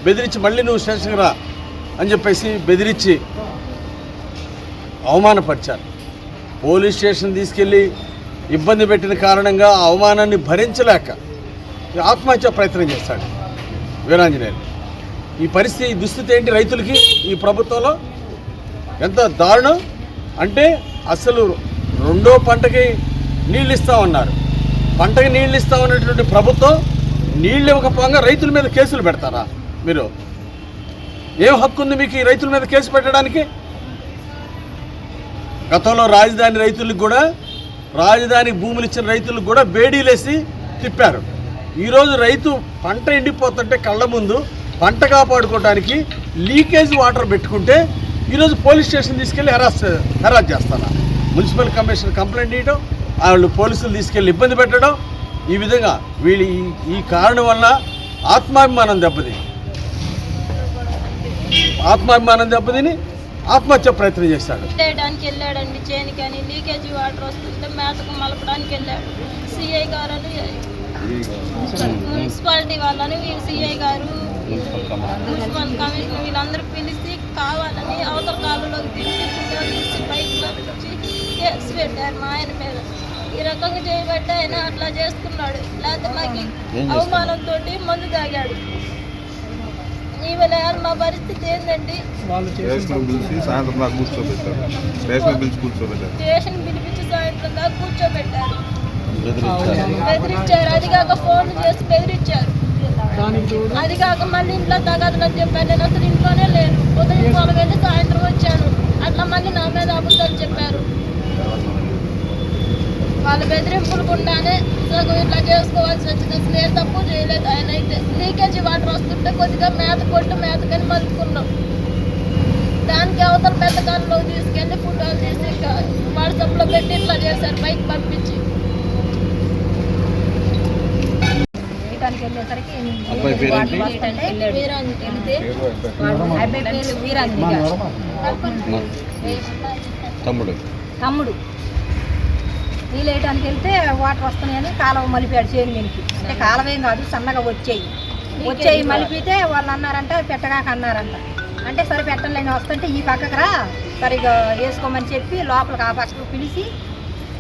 బెదిరించి మళ్ళీ నువ్వు స్టేషన్కి రా అని చెప్పేసి బెదిరించి అవమానపరిచారు. పోలీస్ స్టేషన్ తీసుకెళ్ళి ఇబ్బంది పెట్టిన కారణంగా ఆ అవమానాన్ని భరించలేక ఆత్మహత్య ప్రయత్నం చేశాడు వీరాంజనేయులు. ఈ పరిస్థితి, ఈ దుస్థితి ఏంటి రైతులకి ఈ ప్రభుత్వంలో? ఎంత దారుణం అంటే అసలు రెండో పంటకి నీళ్ళు ఇస్తామన్నారు. పంటకి నీళ్ళు ఇస్తామన్నటువంటి ప్రభుత్వం నీళ్ళు ఇవ్వకపోగా రైతుల మీద కేసులు పెడతారా? మీరు ఏం హక్కు ఉంది మీకు ఈ రైతుల మీద కేసు పెట్టడానికి? గతంలో రాజధాని రైతులకు కూడా, రాజధాని భూములు ఇచ్చిన రైతులకు కూడా బేడీలేసి తిప్పారు. ఈరోజు రైతు పంట ఎండిపోతుంటే కళ్ళ ముందు పంట కాపాడుకోవడానికి లీకేజ్ వాటర్ పెట్టుకుంటే ఈరోజు పోలీస్ స్టేషన్ తీసుకెళ్ళి హెరాస్ చేస్తాను. మున్సిపల్ కమిషనర్ కంప్లైంట్ ఇవ్వడం, వాళ్ళు పోలీసులు తీసుకెళ్ళి ఇబ్బంది పెట్టడం, ఈ విధంగా వీళ్ళు ఈ కారణం వల్ల ఆత్మాభిమానం దెబ్బతిని ఆత్మహత్య ప్రయత్నం చేశాడు. చేయడానికి వెళ్ళాడండి చేనికని, లీకేజీ వాటర్ వస్తుంటే మేతకు మలపడానికి వెళ్ళాడు. సిఐ గారు మున్సిపాలిటీ వాళ్ళని సిఐ గారు మున్సిపల్ కమిషనర్ వీళ్ళందరూ పిలిచి కావాలని అవతల కాలులోకి తీసి బైక్లో వచ్చి కేసు పెట్టారు మా ఆయన మీద. ఈ రకంగా చేయబట్టి ఆయన అట్లా చేసుకున్నాడు. లేకపోతే మాకు అవమానంతో మందు తాగాడు. ఈవేళ మా పరిస్థితి ఏంటండి? స్టేషన్ పిలిపించి సాయంత్రం దాకా కూర్చోబెట్టారు. బెదిరించారు. అది కాక ఫోన్ చేసి బెదిరించారు. అది కాక మళ్ళీ ఇంట్లో తగదని చెప్పాను. నేను అసలు ఇంట్లోనే లేను. ఉదయం పొలం వెళ్ళి సాయంత్రం వచ్చాను. అట్లా మళ్ళీ నా మీద అబద్ధాలు చెప్పారు. వాళ్ళ బెదిరింపులకుండానే సగం ఇట్లా చేసుకోవాల్సి వచ్చింది. అసలు ఏ తప్పు చేయలేదు. ఆయన అయితే లీకేజీ వాటర్ వస్తుంటే కొద్దిగా మేతకని మలుపుకున్నాం. దానికి అవతల పెద్ద కాలంలో తీసుకెళ్ళి ఫోటోలు చేసి వాట్సాప్లో పెట్టి ఇట్లా చేశారు, బైక్ పంపించి. వెళ్ళేసరికి తమ్ముడు నీళ్ళు వేయడానికి వెళ్తే వాటర్ వస్తున్నాయని కాలువ మలిపాడు చేను మీనికి. అంటే కాలువ ఏం కాదు, సన్నగా వచ్చాయి. వచ్చేయి మలిపితే వాళ్ళు అన్నారంట పెట్టగాక అన్నారంట. అంటే సరే పెట్టలేని వస్తుంటే ఈ పక్కకు రా సరిగా వేసుకోమని చెప్పి లోపలికి ఆ పక్కకు పిలిచి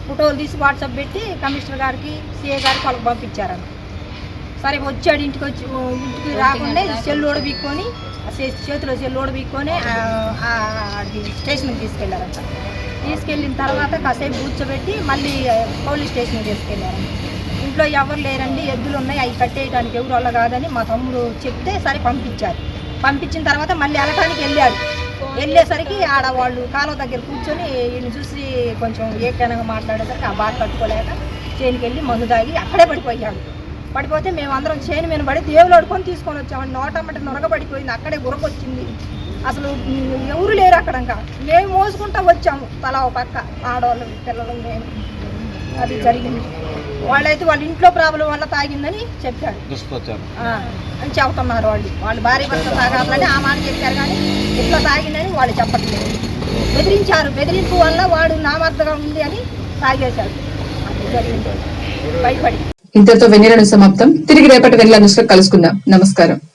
ఫోటోలు తీసి వాట్సాప్ పెట్టి కమిషనర్ గారికి సిఏ గారికి వాళ్ళకి పంపించారంట. సరే వచ్చాడు ఇంటికి రాకుండా సెల్ ఓడబీక్కొని చేతిలో సెల్ ఓడబీక్కొని స్టేషన్కి తీసుకెళ్లారంట. తీసుకెళ్ళిన తర్వాత కాసేపు కూర్చోబెట్టి మళ్ళీ పోలీస్ స్టేషన్కి తీసుకెళ్లారంట. ఇంట్లో ఎవరు లేరండి, ఎద్దులు ఉన్నాయి, అవి కట్టేయడానికి ఎవరు వల్ల కాదని మా తమ్ముడు చెప్తే సరే పంపించారు. పంపించిన తర్వాత మళ్ళీ వెళ్ళటానికి వెళ్ళాడు. వెళ్ళేసరికి ఆడ వాళ్ళు కాలువ దగ్గర కూర్చొని ఈయన చూసి కొంచెం ఏకైనా మాట్లాడేసరికి ఆ బాధ కట్టుకోలేక చేనుకి వెళ్ళి మందు తాగి అక్కడే పడిపోయాడు. పడిపోతే మేము అందరం చేను మీద పడి దేవులు అడుకొని తీసుకొని వచ్చామండి. నోటమ్మటి నొరగబడిపోయింది, అక్కడే గురకొచ్చింది. అసలు ఎవరు లేరు అక్కడ. ఇంకా మేము మోసుకుంటా వచ్చాము తలా పక్క ఆడవాళ్ళు పిల్లలు మేము. అది జరిగింది. వాళ్ళైతే వాళ్ళ ఇంట్లో ప్రాబ్లం వల్ల తాగిందని చెప్పారు అని చెబుతున్నారు. వాళ్ళు భార్య భర్త తాగాలని ఆ మాట చెప్పారు, కానీ ఇట్లా తాగిందని వాళ్ళు చెప్పట్లేదు. బెదిరించారు, బెదిరింపు వల్ల వాడు నామర్థంగా ఉంది అని తాగేశాడు. అది జరిగింది భయపడి. ఇంతటితో వెన్నెలను సమాప్తం. తిరిగి రేపటి వెన్నెల న్యూస్లో కలుసుకుందాం. నమస్కారం.